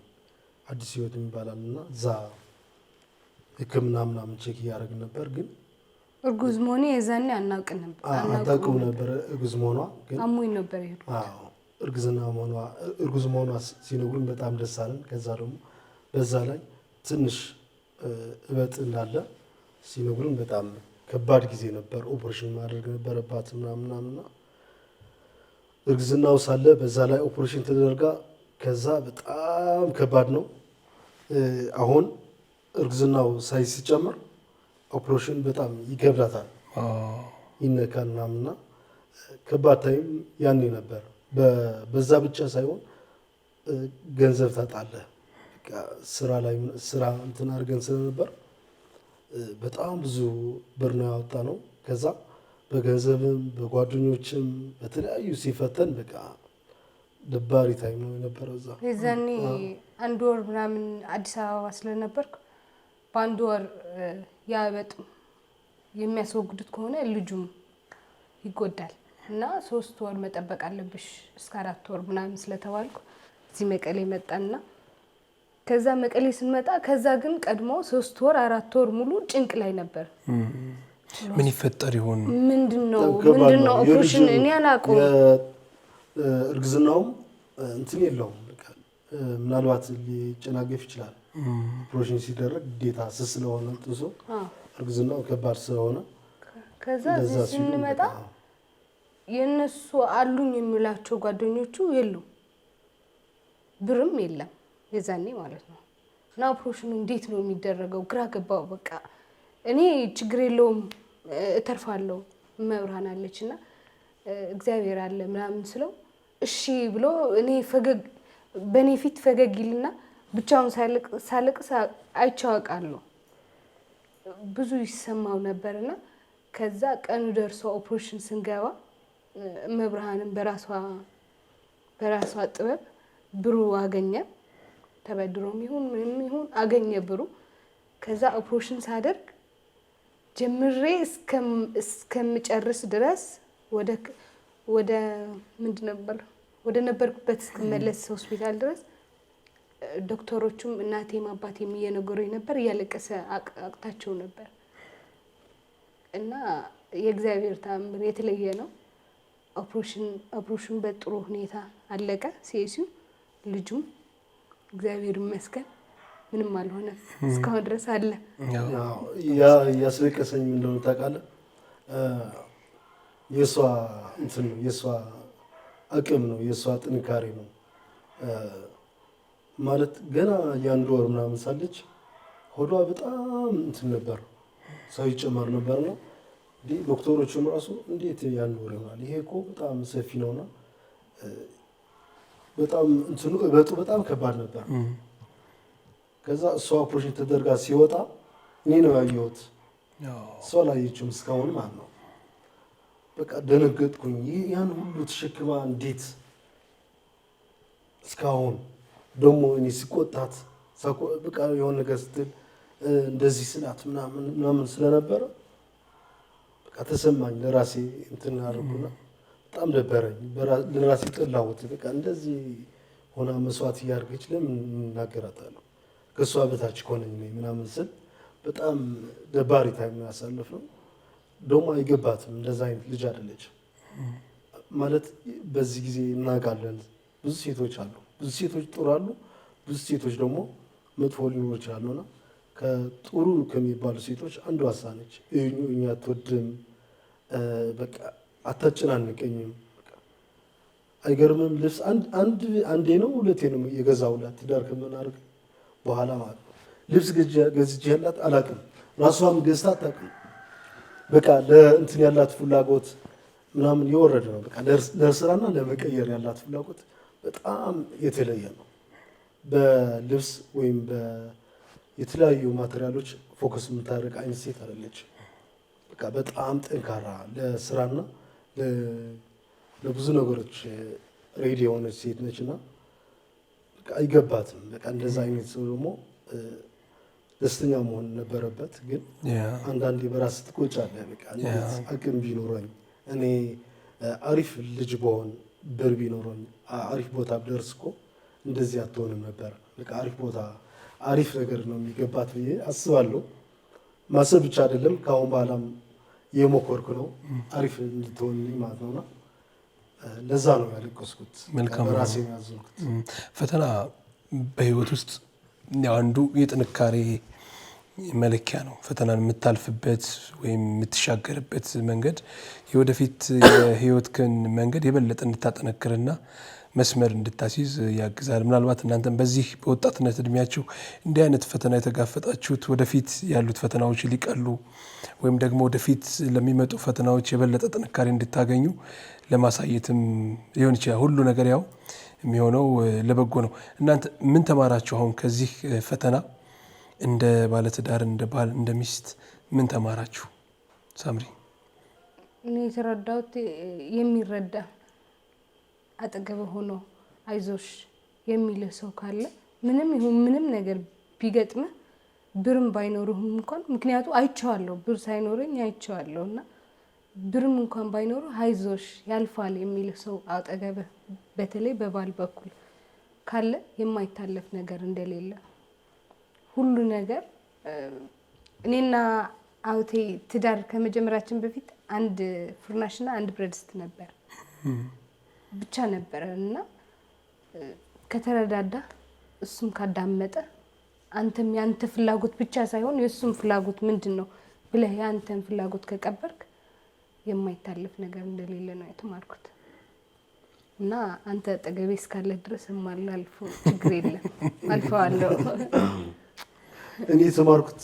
አዲስ ህይወት የሚባላልና እዛ ህክምና ምናምን ቼክ እያደረግን ነበር። ግን እርጉዝ መሆኔ የዛኔ አናውቅም ነበር። እርጉዝ መሆኗ ግን አሞኝ ነበር ይሄዱ። እርጉዝ መሆኗ ሲነግሩን በጣም ደስ አለን። ከዛ ደግሞ በዛ ላይ ትንሽ እበጥ እንዳለ ሲነግሩን በጣም ከባድ ጊዜ ነበር። ኦፕሬሽን ማድረግ ነበረባት ምናምንና እርግዝናው ሳለ በዛ ላይ ኦፕሬሽን ተደርጋ ከዛ በጣም ከባድ ነው። አሁን እርግዝናው ሳይዝ ሲጨምር ኦፕሬሽን በጣም ይከብዳታል፣ ይነካል ምናምንና ከባድ ታይም ያኔ ነበር። በዛ ብቻ ሳይሆን ገንዘብ ታጣለህ። ስራ እንትን አድርገን ስለነበር በጣም ብዙ ብር ነው ያወጣ ነው። ከዛ በገንዘብም በጓደኞችም በተለያዩ ሲፈተን በቃ ደባሪ ታይም ነው የነበረው። እዛ የዛኔ 1 ወር ምናምን አዲስ አበባ ስለነበርኩ በአንድ ወር ያበጥ የሚያስወግዱት ከሆነ ልጁም ይጎዳል እና 3 ወር መጠበቅ አለብሽ እስከ 4 ወር ምናምን ስለተባልኩ እዚህ መቀሌ መጣና ከዛ መቀሌ ስንመጣ ከዛ ግን ቀድሞ 3 ወር 4 ወር ሙሉ ጭንቅ ላይ ነበር። ምን ይፈጠር ይሆን ምንድነው ኦፕሬሽን እኔ አላውቅም። እርግዝናውም እንትን የለውም በቃ ምናልባት ሊጨናገፍ ይችላል። ኦፕሬሽን ሲደረግ ግዴታ ስለሆነ ጥሶ እርግዝናው ከባድ ስለሆነ ከዛ እዚህ ስንመጣ የነሱ አሉኝ የሚላቸው ጓደኞቹ የሉም፣ ብርም የለም የዛኔ ማለት ነው። እና ኦፕሬሽኑ እንዴት ነው የሚደረገው ግራ ገባው። በቃ እኔ ችግር የለውም እተርፋለሁ መብራን አለችና እግዚአብሔር አለ ምናምን ስለው እሺ ብሎ እኔ በኔ ፊት ፈገግ ይልና ብቻውን ሳልቅስ አይቻወቃለሁ። ብዙ ይሰማው ነበርና ከዛ ቀኑ ደርሶ ኦፕሬሽን ስንገባ መብራንም በራሷ ጥበብ ብሩ አገኘ። ተበድሮም ይሁን ምንም ይሁን አገኘ ብሩ። ከዛ ኦፕሬሽን ሳደርግ ጀምሬ እስከምጨርስ ድረስ ወደ ምንድን ነበር ወደ ነበርኩበት እስከመለስ ሆስፒታል ድረስ ዶክተሮቹም እናቴም አባቴም እየነገሩኝ ነበር። እያለቀሰ አቅታቸው ነበር እና የእግዚአብሔር ተአምር የተለየ ነው። ኦፕሬሽን በጥሩ ሁኔታ አለቀ። ሲሲዩ ልጁም እግዚአብሔር ይመስገን ምንም አልሆነም፣ እስካሁን ድረስ አለ። ያስለቀሰኝ እንደሆነ ታውቃለህ፣ የሷ እንትን ነው የሷ አቅም ነው የሷ ጥንካሬ ነው ማለት። ገና የ1 ወር ምናምን ሳለች ሆዷ በጣም እንትን ነበር፣ ሰው ይጨመር ነበርና ዶክተሮቹም ራሱ እንዴት 1 ወር ይሆናል ይሄ እኮ በጣም ሰፊ ነውና በጣም እንትኑ እበጡ በጣም ከባድ ነበር። ከዛ እሷ ኦፕሬሽን ተደርጋ ሲወጣ እኔ ነው ያየሁት፣ እሷ አላየችውም እስካሁን ማለት ነው። በቃ ደነገጥኩኝ። ያን ሁሉ ተሸክማ እንዴት እስካሁን ደግሞ እኔ ሲቆጣት በቃ የሆነ ነገር ስትል እንደዚህ ስላት ምናምን ስለነበረ በቃ ተሰማኝ። ለራሴ እንትን አደረኩና በጣም ደበረኝ። ለራሴ ጠላሁት። በቃ እንደዚህ ሆና መስዋዕት እያደረገች ለምን እናገራታለሁ ከእሷ በታች ከሆነኝ ምናምን ስል በጣም ደባሪ ታይም ያሳለፍነው። ደግሞ አይገባትም፣ እንደዛ አይነት ልጅ አይደለች ማለት። በዚህ ጊዜ እናውቃለን ብዙ ሴቶች አሉ፣ ብዙ ሴቶች ጥሩ አሉ፣ ብዙ ሴቶች ደግሞ መጥፎ ሊኖሩ ይችላሉና ከጥሩ ከሚባሉ ሴቶች አንዷ እሷ ነች። እኛ አትወድም፣ በቃ አታጨናንቀኝም። አይገርምም? ልብስ አንዴ ነው 2 ነው የገዛሁላት ትዳር ከምናደርግ በኋላ ማለት ነው። ልብስ ገዝቼላት አላውቅም፣ ራሷም ገዝታ አታውቅም። በቃ ለእንትን ያላት ፍላጎት ምናምን የወረደ ነው። በቃ ለስራና ለመቀየር ያላት ፍላጎት በጣም የተለየ ነው። በልብስ ወይም የተለያዩ ማቴሪያሎች ፎከስ የምታደርግ አይነት ሴት አይደለች። በቃ በጣም ጠንካራ ለስራና ለብዙ ነገሮች ሬዲ የሆነች ሴት ነችና በቃ አይገባትም። በቃ እንደዛ አይነት ሰው ደግሞ ደስተኛ መሆን ነበረበት። ግን አንዳንዴ በራስ ትቆጫለህ። በቃ አቅም ቢኖረኝ እኔ አሪፍ ልጅ በሆን ብር ቢኖረኝ አሪፍ ቦታ ብደርስ እኮ እንደዚህ አትሆንም ነበር። በቃ አሪፍ ቦታ አሪፍ ነገር ነው የሚገባት ብዬ አስባለሁ። ማሰብ ብቻ አይደለም ከአሁን በኋላም የሞከርኩ ነው አሪፍ እንድትሆንልኝ ማለት ነውና ለዛ ነው ያለቀስኩት። በራሴ ያዘንኩት። ፈተና በህይወት ውስጥ አንዱ የጥንካሬ መለኪያ ነው። ፈተናን የምታልፍበት ወይም የምትሻገርበት መንገድ የወደፊት የህይወትህን መንገድ የበለጠ እንድታጠነክርና መስመር እንድታስይዝ ያግዛል። ምናልባት እናንተም በዚህ በወጣትነት እድሜያችሁ እንዲህ አይነት ፈተና የተጋፈጣችሁት ወደፊት ያሉት ፈተናዎች ሊቀሉ ወይም ደግሞ ወደፊት ለሚመጡ ፈተናዎች የበለጠ ጥንካሬ እንድታገኙ ለማሳየትም ሊሆን ይችላል። ሁሉ ነገር ያው የሚሆነው ለበጎ ነው። እናንተ ምን ተማራችሁ አሁን ከዚህ ፈተና? እንደ ባለትዳር፣ እንደ ባል፣ እንደ ሚስት ምን ተማራችሁ? ሳምሪ። እኔ የተረዳሁት የሚረዳ አጠገብ ሆኖ አይዞሽ የሚል ሰው ካለ ምንም ይሁን ምንም ነገር ቢገጥምህ ብርም ባይኖርህም እንኳን ምክንያቱ አይቼዋለሁ፣ ብር ሳይኖረኝ አይቼዋለሁና ብርም እንኳን ባይኖር አይዞሽ ያልፋል የሚል ሰው አጠገብ በተለይ በባል በኩል ካለ የማይታለፍ ነገር እንደሌለ ሁሉ ነገር እኔና አውቴ ትዳር ከመጀመራችን በፊት አንድ ፍርናሽና አንድ ብረድስት ነበር ብቻ ነበር እና ከተረዳዳ እሱም ካዳመጠ አንተም ያንተ ፍላጎት ብቻ ሳይሆን የሱም ፍላጎት ምንድነው ብለህ ያንተን ፍላጎት ከቀበርክ የማይታለፍ ነገር እንደሌለ ነው የተማርኩት። እና አንተ ጠገቤ እስካለ ድረስ ማላልፎ ችግር የለም አልፈዋለሁ። እኔ የተማርኩት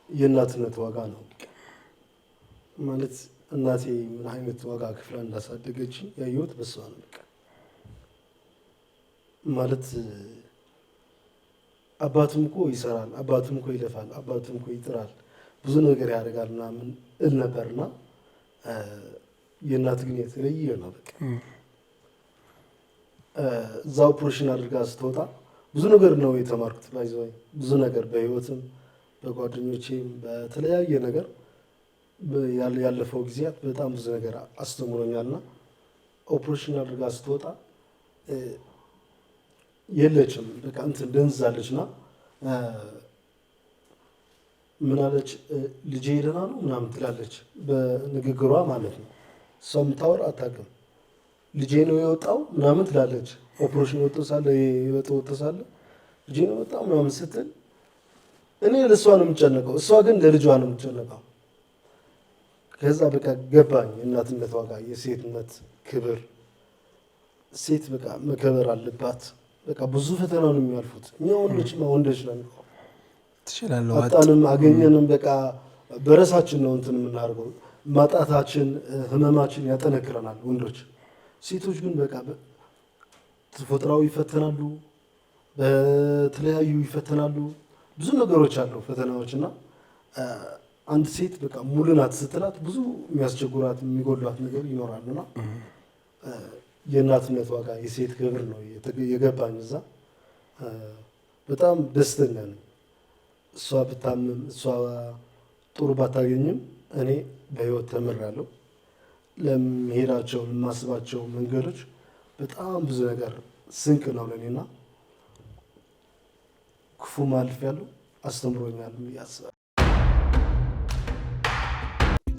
የእናትነት ዋጋ ነው። ማለት እናቴ ምን አይነት ዋጋ ክፍላ እንዳሳደገች ያየሁት በሷ ነው። ማለት አባቱም እኮ ይሰራል፣ አባቱም እኮ ይለፋል፣ አባቱም እኮ ይጥራል፣ ብዙ ነገር ያደርጋል ምናምን እል ነበርና የእናት ግን የተለየ ነው። በቃ እዛ ኦፕሬሽን አድርጋ ስትወጣ ብዙ ነገር ነው የተማርኩት። ባይዘይ ብዙ ነገር በህይወትም በጓደኞቼም በተለያየ ነገር ያለፈው ጊዜያት በጣም ብዙ ነገር አስተምሮኛልና ኦፕሬሽን አድርጋ ስትወጣ የለችም በቃ እንትን ደንዛለችና ምን አለች ልጄ ደህና ነው ምናምን ትላለች በንግግሯ ማለት ነው። እሷ የምታወራ አታውቅም። ልጄ ነው የወጣው ምናምን ትላለች። ኦፕሬሽን ወጥቶ ሳለ ልጄ ነው የወጣው ምናምን ስትል እኔ ለእሷ ነው የምጨነቀው፣ እሷ ግን ለልጇ ነው የምጨነቀው። ከዛ በቃ ገባኝ የእናትነት ዋጋ፣ የሴትነት ክብር። ሴት በቃ መከበር አለባት። በቃ ብዙ ፈተና ነው የሚያልፉት። እኛ ወንዶች ነን ትችላለህ አጣንም አገኘንም በቃ በራሳችን ነው እንትን የምናደርገው። ማጣታችን ህመማችን ያጠነክረናል ወንዶች። ሴቶች ግን በቃ ተፈጥሯዊ ይፈተናሉ፣ በተለያዩ ይፈተናሉ። ብዙ ነገሮች አሉ ፈተናዎችና አንድ ሴት በቃ ሙሉ ናት ስትላት ብዙ የሚያስቸግራት የሚጎሏት ነገር ይኖራልና የእናትነት ዋጋ የሴት ክብር ነው የገባኝ እዛ። በጣም ደስተኛ ነኝ። እሷ ብታምም እሷ ጥሩ ባታገኝም እኔ በህይወት ተምሬያለሁ። ለምሄዳቸው ለማስባቸው መንገዶች በጣም ብዙ ነገር ስንቅ ነው ለኔና ክፉ ማልፍ ያለው አስተምሮኛል ያስባል።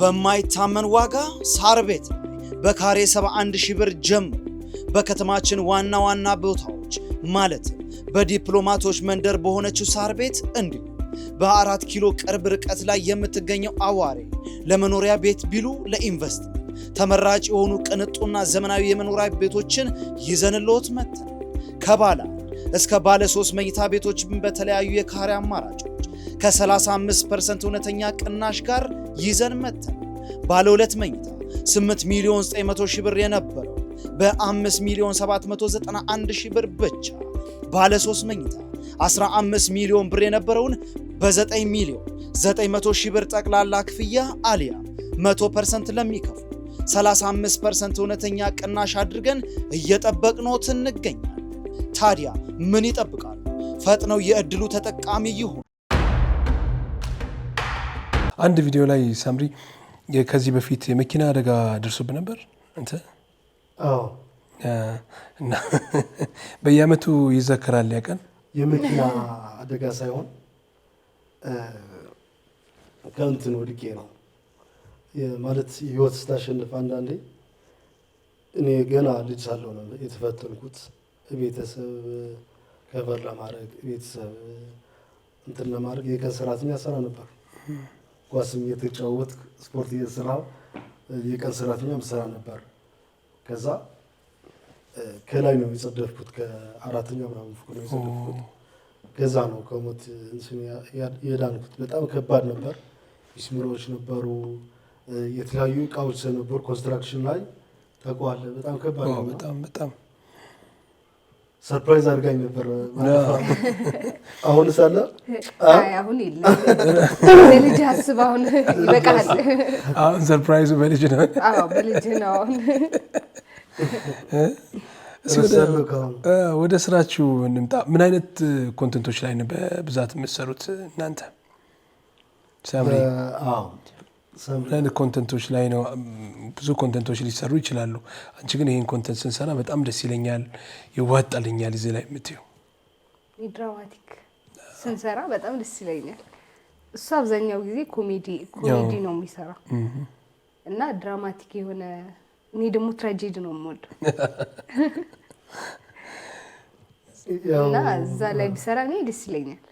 በማይታመን ዋጋ ሳር ቤት በካሬ 71,000 ብር ጀምሮ በከተማችን ዋና ዋና ቦታዎች ማለት በዲፕሎማቶች መንደር በሆነችው ሳር ቤት እንዲሁ በ4 ኪሎ ቅርብ ርቀት ላይ የምትገኘው አዋሬ ለመኖሪያ ቤት ቢሉ ለኢንቨስትመንት ተመራጭ የሆኑ ቅንጡና ዘመናዊ የመኖሪያ ቤቶችን ይዘንልዎት መጥተናል። ከባለ እስከ ባለ 3 መኝታ ቤቶች በተለያዩ የካሬ አማራጮች ከ35% እውነተኛ ቅናሽ ጋር ይዘን መጥተናል። ባለ 2 መኝታ 8,900,000 ብር የነበረው በ5,791,000 ብር ብቻ ባለ 3 መኝታ 15 ሚሊዮን ብር የነበረውን በ9,900,000 ብር ጠቅላላ ክፍያ አሊያ 100% ለሚከፍሉ 35% እውነተኛ ቅናሽ አድርገን እየጠበቅኖት እንገኛለን። ታዲያ ምን ይጠብቃሉ? ፈጥነው የእድሉ ተጠቃሚ ይሁኑ። አንድ ቪዲዮ ላይ ሳምሪ ከዚህ በፊት የመኪና አደጋ ደርሶብህ ነበር አንተ? አዎ። እና በየአመቱ ይዘከራል ያ ቀን። የመኪና አደጋ ሳይሆን ከእንትን ወድቄ ነው ማለት ህይወት ስታሸንፍ አንዳንዴ እኔ ገና ልጅ ሳለሁ ነው የተፈተንኩት። ቤተሰብ ከበር ለማድረግ ቤተሰብ እንትን ለማድረግ የቀን ሰራተኛ ሰራ ነበር። ኳስም እየተጫወት ስፖርት እየሰራሁ የቀን ሰራተኛ ሰራ ነበር። ከዛ ከላይ ነው የጸደፍኩት፣ ከአራተኛ ምናምን ፎቅ ነው የጸደፍኩት። ከዛ ነው ከሞት የዳንኩት። በጣም ከባድ ነበር። ሚስምሮች ነበሩ፣ የተለያዩ እቃዎች ነበሩ። ኮንስትራክሽን ላይ ተቋለ። በጣም ከባድ ነው። በጣም ሰርፕራይዝ አድርጋኝ ነበር። አሁን ሳለ አሁን የለም በልጅ አስብ። አሁን ይበቃል። አሁን ሰርፕራይዙ በልጅ ነው። አዎ በልጅ ነው። አሁን ወደ ስራችሁ እንምጣ። ምን አይነት ኮንተንቶች ላይ ነው በብዛት የምትሰሩት እናንተ? ሳምሪ ምን አይነት ኮንተንቶች ላይ ነው? ብዙ ኮንተንቶች ሊሰሩ ይችላሉ። አንቺ ግን ይህን ኮንተንት ስንሰራ በጣም ደስ ይለኛል፣ ይዋጣልኛል እዚህ ላይ የምትይው? ድራማቲክ ስንሰራ በጣም ደስ ይለኛል። እሱ አብዛኛው ጊዜ ኮሜዲ ነው የሚሰራው እና ድራማቲክ የሆነ እኔ ደግሞ ትራጀዲ ነው የምወደው እና እዛ ላይ ቢሰራ እኔ ደስ ይለኛል።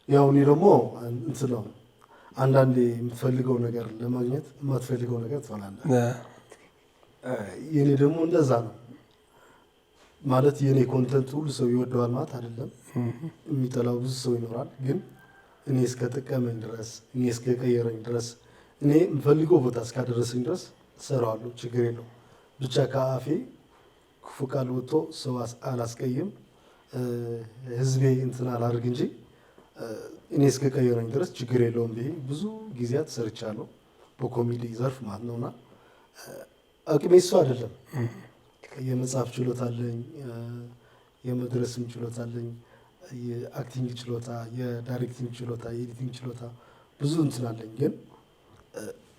ያው እኔ ደግሞ እንትን ነው አንዳንዴ የምትፈልገው ነገር ለማግኘት የማትፈልገው ነገር ትሆናለህ። የኔ ደግሞ እንደዛ ነው ማለት የኔ ኮንተንት ሁሉ ሰው ይወደዋል ማለት አይደለም። የሚጠላው ብዙ ሰው ይኖራል። ግን እኔ እስከጠቀመኝ ድረስ እኔ እስከቀየረኝ ድረስ እኔ የምፈልገው ቦታ እስካደረሰኝ ድረስ እሰራዋለሁ። ችግር የለው። ብቻ ከአፌ ክፉ ቃል ወጥቶ ሰው አላስቀይም፣ ህዝቤ እንትን አላድርግ እንጂ እኔ እስከቀየረኝ ድረስ ችግር የለውም ብዬ ብዙ ጊዜያት ሰርቻለሁ በኮሜዲ ዘርፍ ማለት ነውና አቅሜ እሱ አይደለም። የመጽሐፍ ችሎታ አለኝ፣ የመድረስም ችሎታ አለኝ፣ የአክቲንግ ችሎታ፣ የዳይሬክቲንግ ችሎታ፣ የኤዲቲንግ ችሎታ ብዙ እንትን አለኝ። ግን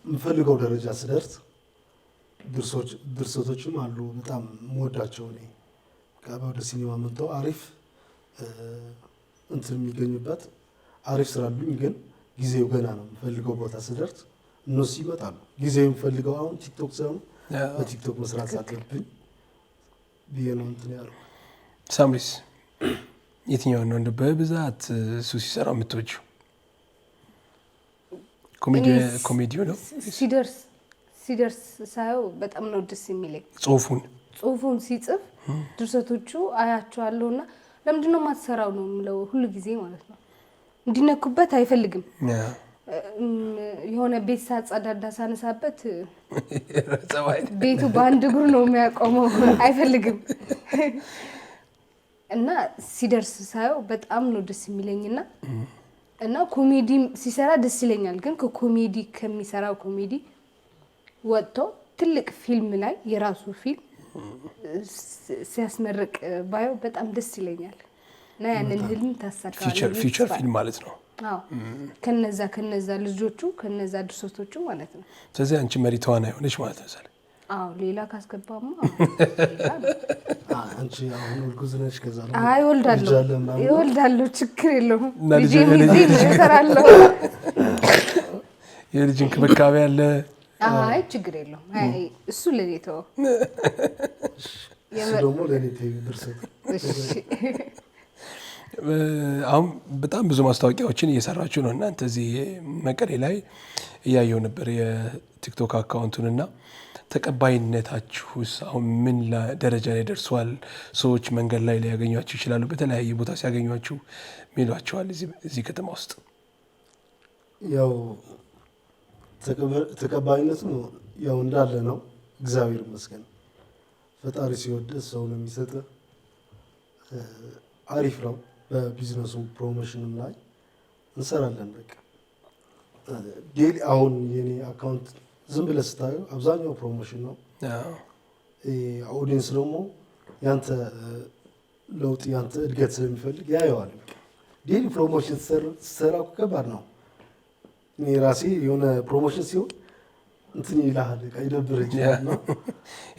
የምፈልገው ደረጃ ስደርስ ድርሰቶችም አሉ በጣም የምወዳቸው እኔ ወደ ሲኒማ መጥተው አሪፍ እንትን የሚገኙበት አሪፍ ስራሉኝ። ግን ጊዜው ገና ነው። የምፈልገው ቦታ ስደርስ እነሱ ይመጣሉ። ጊዜው የምፈልገው አሁን ቲክቶክ ሳይሆን በቲክቶክ መስራት አለብኝ ብዬ ነው እንትን ያለው። ሳምሪስ የትኛውን ነው በብዛት እሱ ሲሰራ የምትወጂው? ኮሜዲው ነው? ሲደርስ ሳየው በጣም ነው ደስ የሚለኝ። ጽሁፉን ሲጽፍ ድርሰቶቹ አያቸዋለሁና ለምንድን ነው የማትሰራው ነው የምለው ሁሉ ጊዜ ማለት ነው። እንዲነኩበት አይፈልግም። የሆነ ቤት ሳጸዳዳ ሳነሳበት ቤቱ በአንድ እግሩ ነው የሚያቆመው፣ አይፈልግም። እና ሲደርስ ሳየው በጣም ነው ደስ የሚለኝና እና ኮሜዲ ሲሰራ ደስ ይለኛል። ግን ከኮሜዲ ከሚሰራው ኮሜዲ ወጥቶ ትልቅ ፊልም ላይ የራሱ ፊልም ሲያስመርቅ ባየው በጣም ደስ ይለኛል። እና ያንን ህልም ታሳካለህ። ፊቸር ፊልም ማለት ነው። አዎ ከነዛ ልጆቹ ከነዛ ድርሰቶቹ ማለት ነው። ስለዚህ አንቺ መሪ ተዋናይ ሆነሽ ማለት ነው። አዎ ሌላ ካስገባማ አንቺ አሁን እርጉዝ ነሽ። ከዛ ነው አይ እወልዳለሁ፣ ችግር የለውም። ልጅ እሰራለሁ። የልጅ እንክብካቤ አለ። አይ ችግር የለውም። አይ እሱ ለኔ ተው፣ እሱ ደግሞ ለኔ ተይ ድርሰት። አሁን በጣም ብዙ ማስታወቂያዎችን እየሰራችሁ ነው እናንተ እዚህ መቀሌ ላይ እያየው ነበር የቲክቶክ አካውንቱንና ተቀባይነታችሁስ አሁን ምን ደረጃ ላይ ደርሷል? ሰዎች መንገድ ላይ ሊያገኟችሁ ይችላሉ፣ በተለያየ ቦታ ሲያገኟችሁ ሚሏቸዋል እዚህ ከተማ ውስጥ? ያው ተቀባይነቱ ያው እንዳለ ነው፣ እግዚአብሔር ይመስገን። ፈጣሪ ሲወድ ሰው ነው የሚሰጥህ። አሪፍ ነው። በቢዝነሱ ፕሮሞሽንም ላይ እንሰራለን። በቃ ዴሊ አሁን የኔ አካውንት ዝም ብለህ ስታየው አብዛኛው ፕሮሞሽን ነው። ኦዲየንስ ደግሞ ያንተ ለውጥ ያንተ እድገት ስለሚፈልግ ያየዋል። ዴሊ ፕሮሞሽን ስትሰራ ከባድ ነው። እኔ ራሴ የሆነ ፕሮሞሽን ሲሆን እንትን ይልሃል፣ ይደብር ይችላል ነው።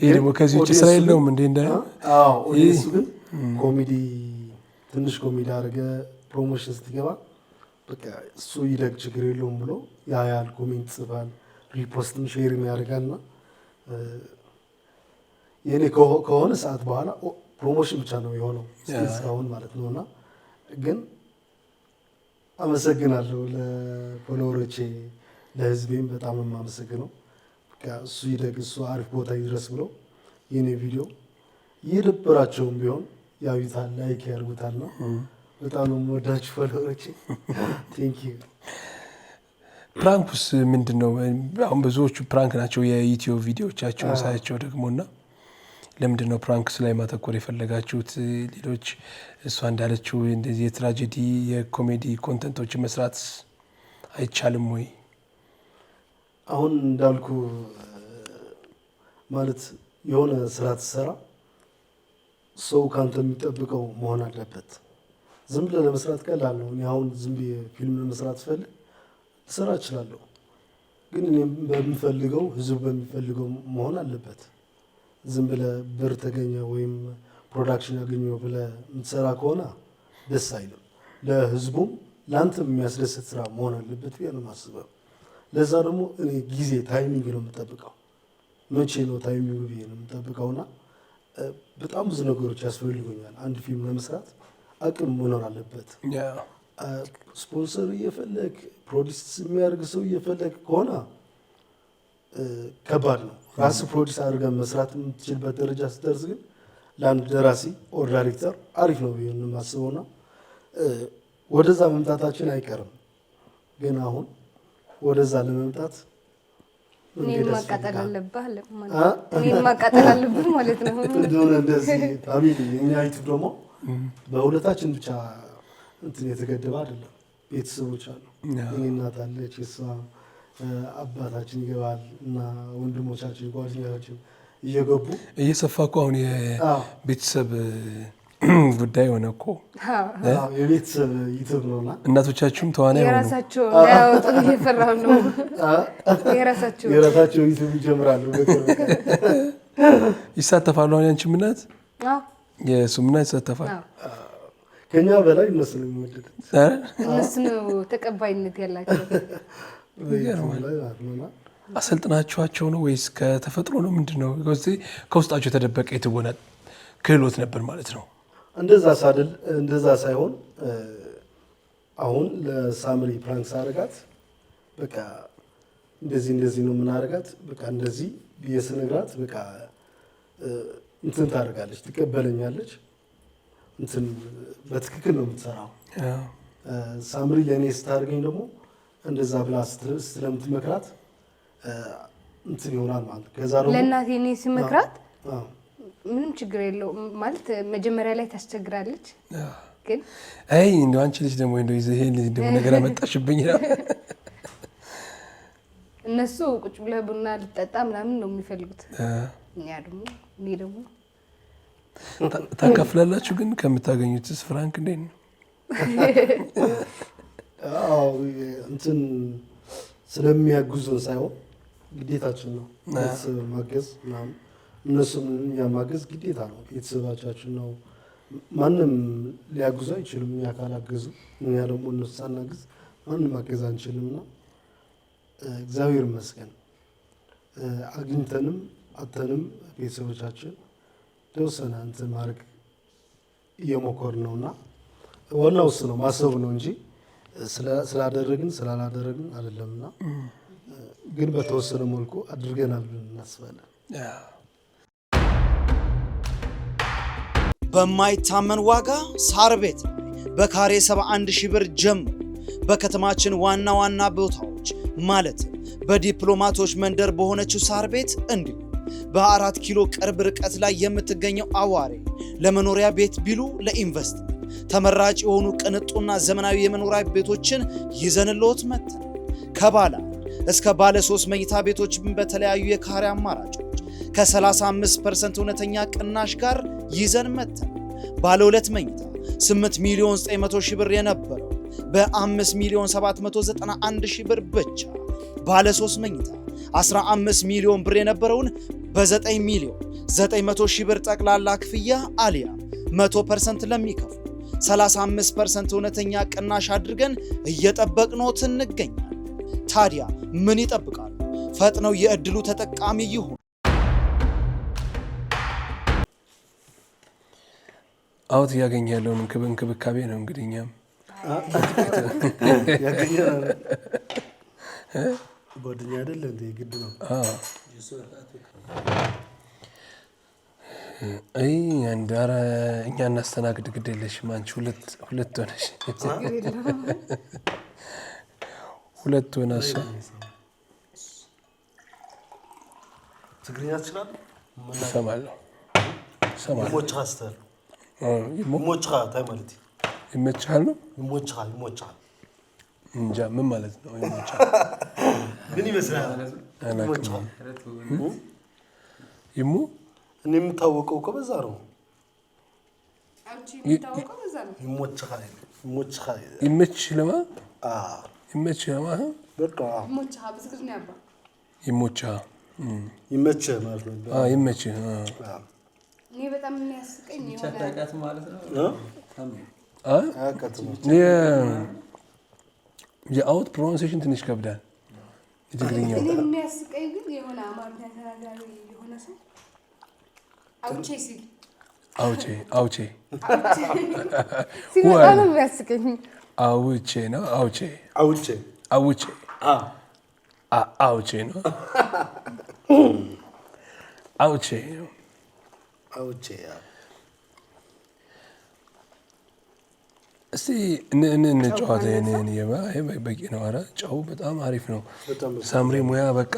ይሄ ደግሞ ከዚህ ውጭ ስራ የለውም እንዴ? ኦዲየንሱ ግን ኮሜዲ ትንሽ ኮሜዲ አድርገ ፕሮሞሽን ስትገባ በቃ እሱ ይደግ ችግር የለውም ብሎ ያያል፣ ኮሜንት ጽፋል፣ ሪፖስትም ሼርም ያደርጋልና የኔ ከሆነ ሰዓት በኋላ ፕሮሞሽን ብቻ ነው የሆነው እስካሁን ማለት ነውና፣ ግን አመሰግናለሁ ለፎሎወሮቼ ለህዝቤም በጣም የማመሰግነው። እሱ ይደግ እሱ አሪፍ ቦታ ይድረስ ብሎ የኔ ቪዲዮ እየደበራቸውም ቢሆን ያዩታል፣ ላይክ ያደርጉታል ነው። በጣም የምወዳችሁ ፎሎወሮቼ ቴንክ ዩ። ፕራንኩስ ምንድን ነው? አሁን ብዙዎቹ ፕራንክ ናቸው የዩቲዩብ ቪዲዮዎቻቸውን ሳያቸው ደግሞና ለምንድን ነው ፕራንክስ ላይ ማተኮር የፈለጋችሁት? ሌሎች እሷ እንዳለችው እንደዚህ የትራጀዲ የኮሜዲ ኮንተንቶችን መስራት አይቻልም ወይ? አሁን እንዳልኩ ማለት የሆነ ስራ ትሰራ ሰው ካንተ የሚጠብቀው መሆን አለበት። ዝም ብለህ ለመስራት ቀላል ነው። እኔ አሁን ዝም ብዬ ፊልም ለመስራት ፈልግ ልሰራ እችላለሁ፣ ግን እኔ በምፈልገው ህዝብ በሚፈልገው መሆን አለበት። ዝም ብለህ ብር ተገኘ ወይም ፕሮዳክሽን ያገኘው ብለህ የምትሰራ ከሆነ ደስ አይልም። ለህዝቡም ለአንተም የሚያስደስት ስራ መሆን አለበት ብዬ ነው የማስበው። ለዛ ደግሞ እኔ ጊዜ ታይሚንግ ነው የምጠብቀው። መቼ ነው ታይሚንግ ብዬ ነው የምጠብቀውና በጣም ብዙ ነገሮች ያስፈልጉኛል። አንድ ፊልም ለመስራት አቅም መኖር አለበት። ስፖንሰር እየፈለግ ፕሮዲስ የሚያደርግ ሰው እየፈለግ ከሆነ ከባድ ነው። ራስ ፕሮዲስ አድርገን መስራት የምትችልበት ደረጃ ስትደርስ ግን ለአንድ ደራሲ ኦር ዳይሬክተር አሪፍ ነው ብዬ ነው የማስበውና ወደዛ መምጣታችን አይቀርም። ግን አሁን ወደዛ ለመምጣት እኔን ማቃጠል አለብህ ማለት ነው። እንደሆነ እንደዚህ ፋሚሊ የኛ ዩቲዩብ ደግሞ በሁለታችን ብቻ እንትን የተገደበ አይደለም። ቤተሰቦች አሉ። የኔ እናት አለች፣ የእሷ አባታችን ይገባል እና ወንድሞቻችን ጓደኞቻችን እየገቡ እየሰፋ እኮ አሁን የቤተሰብ ጉዳይ ሆነ እኮ። የቤተሰብ ዩቲዩብ ነውና እናቶቻችሁም ተዋናይ ሆኑ። የራሳቸው ያወጡ እየፈራሁ ነው። የራሳቸው ዩቲዩብ ይጀምራሉ። ይሳተፋሉ። አሁን ያንቺም እናት የእሱም እናት ይሳተፋል። ከኛ በላይ እነሱ ነው የሚወደዱት። እነሱ ነው ተቀባይነት ያላቸው። አሰልጥናችኋቸው ነው ወይስ ከተፈጥሮ ነው? ምንድን ነው ከውስጣቸው የተደበቀ የትወና ክህሎት ነበር ማለት ነው? እንደዛ ሳይሆን አሁን ለሳምሪ ፕራንክ ሳደርጋት በቃ እንደዚህ ነው የምናደርጋት። በቃ እንደዚህ ብዬ ስነግራት በቃ እንትን ታደርጋለች፣ ትቀበለኛለች። እንትን በትክክል ነው የምትሰራው። ሳምሪ ለእኔ ስታደርገኝ ደግሞ እንደዛ ብላ ስለምትመክራት እንትን ይሆናል ማለት። ከዛ ደግሞ ለእናቴ እኔ ስመክራት ምንም ችግር የለውም ማለት መጀመሪያ ላይ ታስቸግራለች፣ ግን አይ እንደው አንቺ ልጅ ደግሞ እንደው ይሄን ልጅ ደግሞ ነገር አመጣሽብኝ ነው። እነሱ ቁጭ ብለህ ቡና ልጠጣ ምናምን ነው የሚፈልጉት። እኔ ደግሞ ታካፍላላችሁ ግን ከምታገኙት ፍራንክ እንዴት ነው? አዎ እንትን ስለሚያግዙን ሳይሆን ግዴታችን ነው ማገዝ ምናምን። እነሱም እኛ ማገዝ ግዴታ ነው፣ ቤተሰባቻችን ነው። ማንም ሊያግዙ አይችልም እኛ ካላገዙ። እኛ ደግሞ እነሱ ሳናግዝ ማንም ማገዝ አንችልምና እግዚአብሔር ይመስገን አግኝተንም አተንም ቤተሰቦቻችን ተወሰነ እንትን ማድረግ እየሞከርን ነውና ዋናው እሱ ነው፣ ማሰቡ ነው እንጂ ስላደረግን ስላላደረግን አይደለምና፣ ግን በተወሰነ መልኩ አድርገናል ብለን እናስባለን። በማይታመን ዋጋ ሳር ቤት በካሬ 71,000 ብር ጀምሮ በከተማችን ዋና ዋና ቦታዎች ማለት በዲፕሎማቶች መንደር በሆነችው ሳር ቤት እንዲሁም በ4 ኪሎ ቅርብ ርቀት ላይ የምትገኘው አዋሬ ለመኖሪያ ቤት ቢሉ ለኢንቨስትመንት ተመራጭ የሆኑ ቅንጡና ዘመናዊ የመኖሪያ ቤቶችን ይዘንልዎት መጥተናል። ከባለ እስከ ባለ 3 መኝታ ቤቶች በተለያዩ የካሬ አማራጮች ከ35% እውነተኛ ቅናሽ ጋር ይዘን መጥተናል። ባለ 2 መኝታ 8 ሚሊዮን 900 ሺህ ብር የነበረው በ5 ሚሊዮን 791 ሺህ ብር ብቻ፣ ባለ 3 መኝታ 15 ሚሊዮን ብር የነበረውን በ9 ሚሊዮን 900 ሺህ ብር ጠቅላላ ክፍያ አሊያ 100% ለሚከፍሉ 35% እውነተኛ ቅናሽ አድርገን እየጠበቅኖት እንገኛለን። ታዲያ ምን ይጠብቃሉ? ፈጥነው የእድሉ ተጠቃሚ ይሁኑ። አውት እያገኘ ያለውን እንክብካቤ ነው እንግዲህ እኛም ጓደኛ አይደለ እንዴ? ግድ ነው። አይ አንዳራ እኛ እናስተናግድ፣ ግድ የለሽም አንቺ ሁለት ሆነሽ ሁለት ሆነሽ ትግርኛ ትችላለህ? እሰማለሁ። ይሞችሃል ይሞችሃል ታይ ማለት ይመችሃል ነው? ይሞችሃል እንጃ ምን ማለት ነው ይሞችሃል? ምን ይመስላል? ይሙ እኔ የምታወቀው እኮ በዛ ነው። ይመች ለማ ይመች ለማ በቃ ይሞች ይመች ማለት ነው። ይመች እኔ በጣም የሚያስቀኝ ቻታቃት ማለት ነው። የአውት ፕሮናንሴሽን ትንሽ ከብዳል። የትግርኛው እኔ የሚያስቀኝ ግን የሆነ አማርኛ ተናጋሪ የሆነ ሰው አውቼ ሲል አውቼ ሲመጣ ነው የሚያስቀኝ። አውቼ ነው አውቼ ነው አውቼ ነው። እስቲ እንጫወት። በቂ ነው። ኧረ ጨው በጣም አሪፍ ነው። ሳምሪ ሙያ በቃ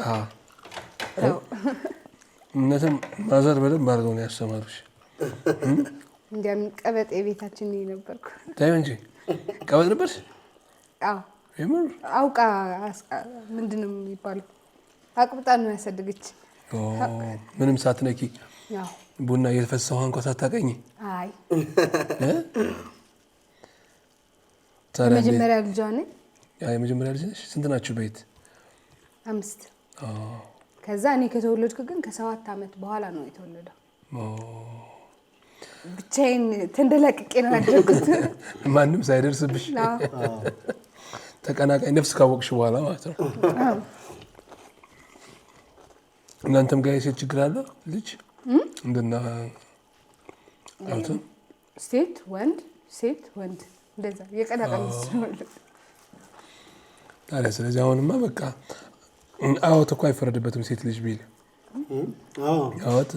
እነትም ማዘር በደንብ አድርገው ነው ያስተማሩሽ። እንዲያም ቀበጥ የቤታችን ነበርኩ። ታዩ እንጂ ቀበጥ ነበርሽ? አዎ የምር አውቃ ምንድን ነው የሚባለው? አቅብጣ ነው ያሳደገች። ምንም ሳትነኪ ያው ቡና እየተፈሰሰ ውሃ እንኳን ሳታቀኝ? አይ የመጀመሪያ ልጇ ነኝ። የመጀመሪያ ልጅ ነሽ? ስንት ናችሁ ቤት? 5። ከዛ እኔ ከተወለድኩ ግን ከ7 ዓመት በኋላ ነው የተወለደው። ብቻዬን ተንደላቅቄ ነው ያደረኩት። ማንም ሳይደርስብሽ ተቀናቃኝ ነፍስ ካወቅሽ በኋላ ማለት ነው። እናንተም ጋር የሴት ችግር አለ? ልጅ እንደና አውቶ ሴት ወንድ እንደዛ የቀናቃኝ ስለሆነ ታዲያ ስለዚህ አሁንማ በቃ አወት እኮ አይፈረድበትም። ሴት ልጅ ቢል አወት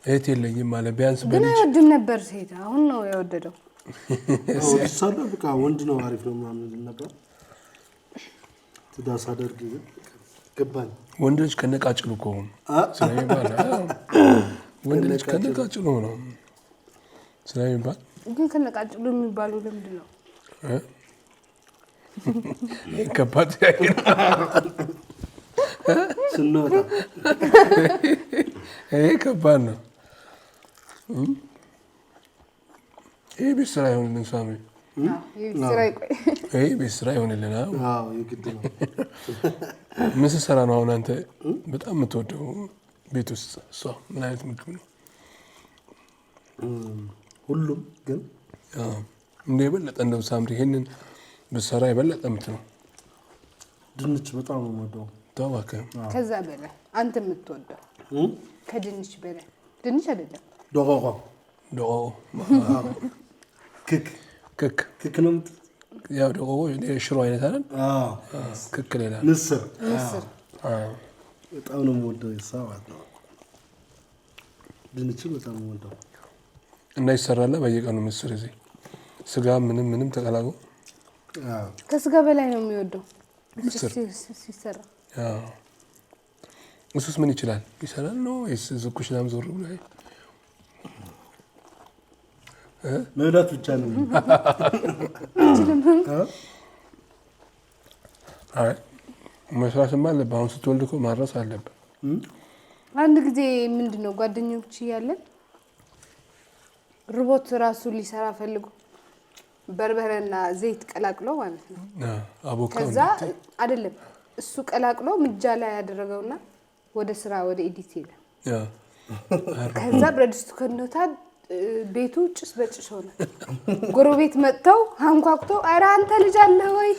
እህት የለኝም ማለት ቢያንስ ግን አይወድም ነበር ሴት። አሁን ነው የወደደው። ሳለ በቃ ወንድ ነው አሪፍ ነው ምናምን ነበር። ትዳር ሳደርግ ገባኝ። ወንድ ልጅ ከነቃጭሉ እኮ ስለሚባል ወንድ ልጅ ከነቃጭሉ ነው ስለሚባል ግን ከነቃጭሉ የሚባለው ለምንድን ነው? ከባድ ስንወጣ ይሄ ከባድ ነው። ይሄ ቤት ስራ ይሆንልን ሳሚ። ይሄ ቤት ስራ ይሆንልን። የግድ ነው። ምን ስትሰራ ነው አሁን አንተ በጣም የምትወደው ቤት ውስጥ? እሷ ምን አይነት ምግብ ነው? ሁሉም ግን እንደ የበለጠ እንደው ሳምሪ ይሄንን ብትሰራ የበለጠ የምትለው? ድንች በጣም ነው የምወደው። ተዋከ ከዛ በላይ አንተ የምትወደው ከድንች በላይ ድንች አይደለም ዶቆቆ ክክ ነው። ያው ዶቆቆ የሽሮ አይነት አይደል? ክክ ሌላ ምስር በጣም ነው የምወደው። ይሳዋት ነው ድንች በጣም ነው የምወደው። እና ይሰራል በየቀኑ ምስር እዚህ ስጋ ምንም ተቀላቅሎ ከስጋ በላይ ነው የሚወደው ምስር ሲሰራ። እሱስ ምን ይችላል? ይሰራል ነው ወይስ ኩሽናም ዞር ብሎ መብላት ብቻ ነው? አይ መስራትማ አለብህ። አሁን ስትወልድ እኮ ማድረስ አለብህ። አንድ ጊዜ ምንድነው ጓደኞች እያለን ሮቦት ራሱ ሊሰራ ፈልጎ በርበሬና ዘይት ቀላቅሎ ማለት ነው። ከዛ አይደለም እሱ ቀላቅሎ ምድጃ ላይ ያደረገውና ወደ ስራ ወደ ኤዲት ሄደ። ከዛ ብረድስቱ ከነታ ቤቱ ጭስ በጭስ ሆነ። ጎረቤት መጥተው አንኳኩቶ ኧረ አንተ ልጅ አለ ወይ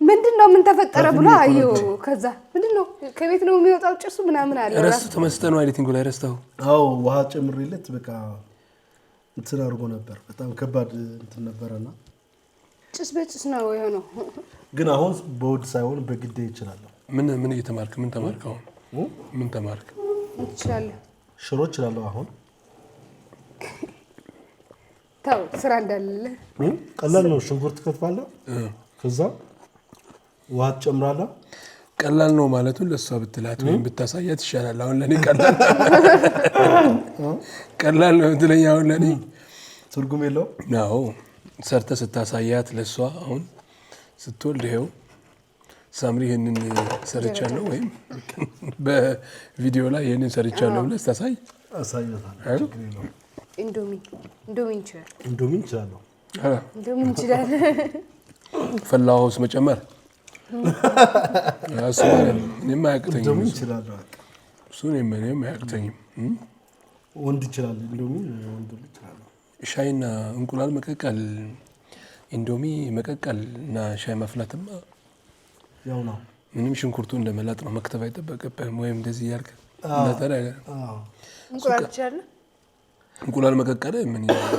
ምንድነው ምን ተፈጠረ ብሎ አየው። ከዛ ምንድነው ከቤት ነው የሚወጣው ጭሱ ምናምን አለ። ራሱ ተመስጠኑ ኤዲቲንግ ላይ ረስተው አው ውሃ ጨምሬለት በቃ እንትን አድርጎ ነበር። በጣም ከባድ እንትን ነበርና ጭስ በጭስ ነው የሆነው። ግን አሁን በውድ ሳይሆን በግዴ ይችላል። ምን እየተማርክ ምን ተማርክ? አሁን ምን ተማርክ? ይችላል ሽሮ ይችላል። አሁን ታው ስራ እንዳለ ቀላል ነው። ሽንኩርት ከትፋለህ፣ ከዛ ውሃ ትጨምራለህ። ቀላል ነው ማለቱን ለሷ ብትላት ወይም ብታሳያት ይሻላል። አሁን ለኔ ቀላል ነው ትለኛ። አሁን ለኔ ትርጉም የለው ነው። ሰርተ ስታሳያት ለሷ አሁን ስትወልድ ይሄው ሳምሪ ይሄንን ሰርቻለሁ ወይም በቪዲዮ ላይ ይሄንን ሰርቻለሁ ብለህ ስታሳይ አሳያታለሁ። ኢንዶሚ ይችላል። ኢንዶሚ ይችላል። ፈላውስ መጨመር እሱ እኔም አያቅተኝም። እሱን እኔም አያቅተኝም። ወንድ ይችላል ኢንዶሚ ወንድ ይችላል። ሻይና እንቁላል መቀቀል፣ ኢንዶሚ መቀቀል እና ሻይ ማፍላትማ ያው ነው። ምንም ሽንኩርቱ እንደመላጥ ነው። መክተፍ አይጠበቅብህም። ወይም እንደዚህ ያልክ እንደተረጋ እንቁላል ይችላል። እንቁላል መቀቀል ምን ይላል?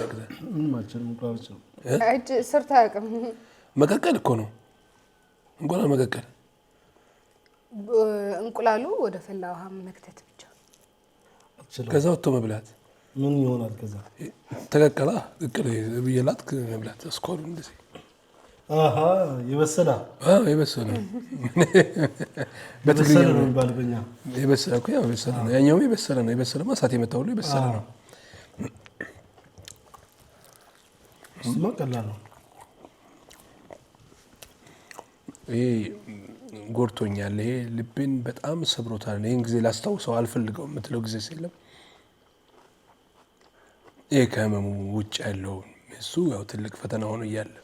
ምን ማለት ነው? እንቁላል ይችላል። ሰርታ ያቀም መቀቀል እኮ ነው እንቁላል መቀቀል። እንቁላሉ ወደ ፈላ ውሃ መክተት ብቻ። ከዛ ወጥቶ መብላት ምን ይሆናል? ከዛ ተቀቀላ ቅቅል ብየላት መብላት አስኮሩ እንደዚህ የበሰለ በትግርኛ ነው የሚባል በእኛ የበሰለ እኮ ያው የበሰለ ነው። ያኛውም የበሰለ ነው። የበሰለማ እሳት የመታው ሁሉ የበሰለ ነው። እሱማ ቀላል ነው። ይሄ ጎርቶኛል፣ ይሄ ልቤን በጣም ሰብሮታል። ይሄን ጊዜ ላስታውሰው አልፈልገውም የምትለው ጊዜ የለም። ይሄ ከህመሙ ውጭ ያለው እሱ ያው ትልቅ ፈተና ሆኖ እያለ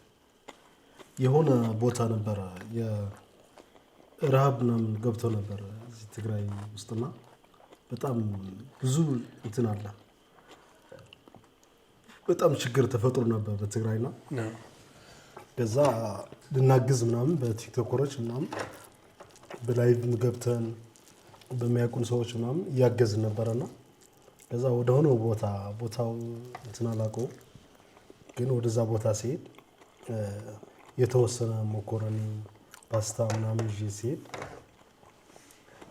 የሆነ ቦታ ነበረ የረሃብ ምናምን ገብቶ ነበር እዚህ ትግራይ ውስጥና በጣም ብዙ እንትን አለ። በጣም ችግር ተፈጥሮ ነበር በትግራይና ከዛ ልናግዝ ምናምን በቲክቶከሮች ምናምን በላይቭ ገብተን በሚያውቁን ሰዎች ምናምን እያገዝን ነበረና ከዛ ወደ ሆነ ቦታው እንትን አላውቀውም፣ ግን ወደዛ ቦታ ሲሄድ የተወሰነ መኮረኒ ፓስታ ምናምን ይዤ ሲሄድ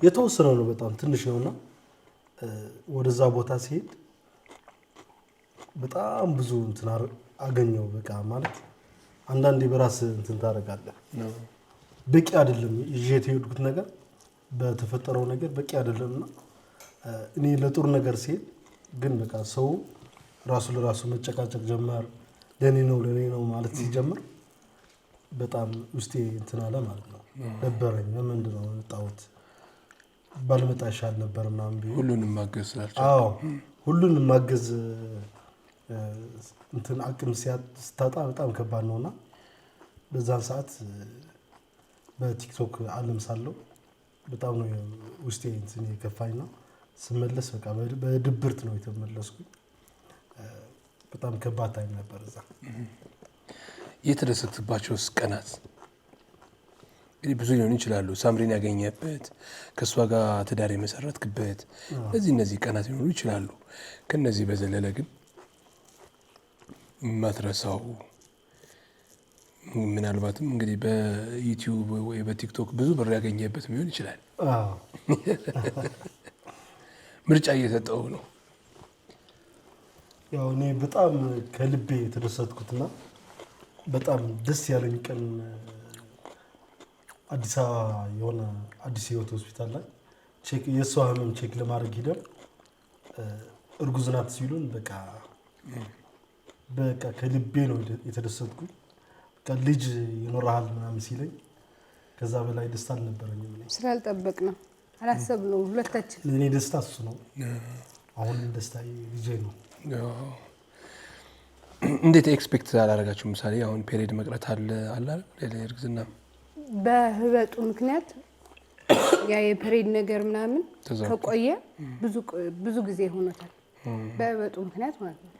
የተወሰነ ነው፣ በጣም ትንሽ ነውና ወደዛ ቦታ ሲሄድ በጣም ብዙ እንትን አገኘው። በቃ ማለት አንዳንዴ በራስ እንትን ታደርጋለህ። በቂ አይደለም ይዤ የተሄድኩት ነገር በተፈጠረው ነገር በቂ አይደለምና እኔ ለጥሩ ነገር ሲሄድ ግን በቃ ሰው ራሱ ለራሱ መጨቃጨቅ ጀመር። ለኔ ነው ማለት ሲጀምር በጣም ውስጤ እንትን አለ ማለት ነው። ደበረኝ። ለምንድን ነው የመጣሁት? ባልመጣ ይሻል ነበር ምናምን ቢሆን ሁሉንም ማገዝ ስላልቻልኩ። አዎ ሁሉንም ማገዝ እንትን አቅም ስታጣ በጣም ከባድ ነውና በዛን ሰዓት በቲክቶክ ዓለም ሳለው በጣም ነው ውስጤ እንትን የከፋኝና ስመለስ በቃ በድብርት ነው የተመለስኩኝ። በጣም ከባድ ታይም ነበር እዛ። የተደሰትባቸው ቀናት እንግዲህ ብዙ ሊሆኑ ይችላሉ። ሳምሪን ያገኘበት፣ ከእሷ ጋር ትዳር የመሰረትክበት እነዚህ ቀናት ሊሆኑ ይችላሉ። ከነዚህ በዘለለ ግን ማትረሳው ምናልባትም እንግዲህ በዩቲዩብ ወይ በቲክቶክ ብዙ ብር ያገኘበት ሊሆን ይችላል። ምርጫ እየሰጠው ነው። ያው እኔ በጣም ከልቤ የተደሰትኩትና በጣም ደስ ያለኝ ቀን አዲስ አበባ የሆነ አዲስ ህይወት ሆስፒታል ላይ ቼክ የሷ ህመም ቼክ ለማድረግ ሄደን እርጉዝ ናት ሲሉን በቃ ከልቤ ነው የተደሰትኩት። በቃ ልጅ ይኖርሃል ምናምን ሲለኝ ከዛ በላይ ደስታ አልነበረኝም። ስላልጠበቅ ነው አላሰብነው ሁለታችን። ለእኔ ደስታ እሱ ነው። አሁን ደስታ ልጄ ነው። እንዴት ኤክስፔክት አላደረጋችሁ? ምሳሌ አሁን ፔሪድ መቅረት አለ አይደል? እርግዝና በህበጡ ምክንያት ያ የፔሪድ ነገር ምናምን ከቆየ ብዙ ጊዜ ሆኖታል። በህበጡ ምክንያት ማለት ነው።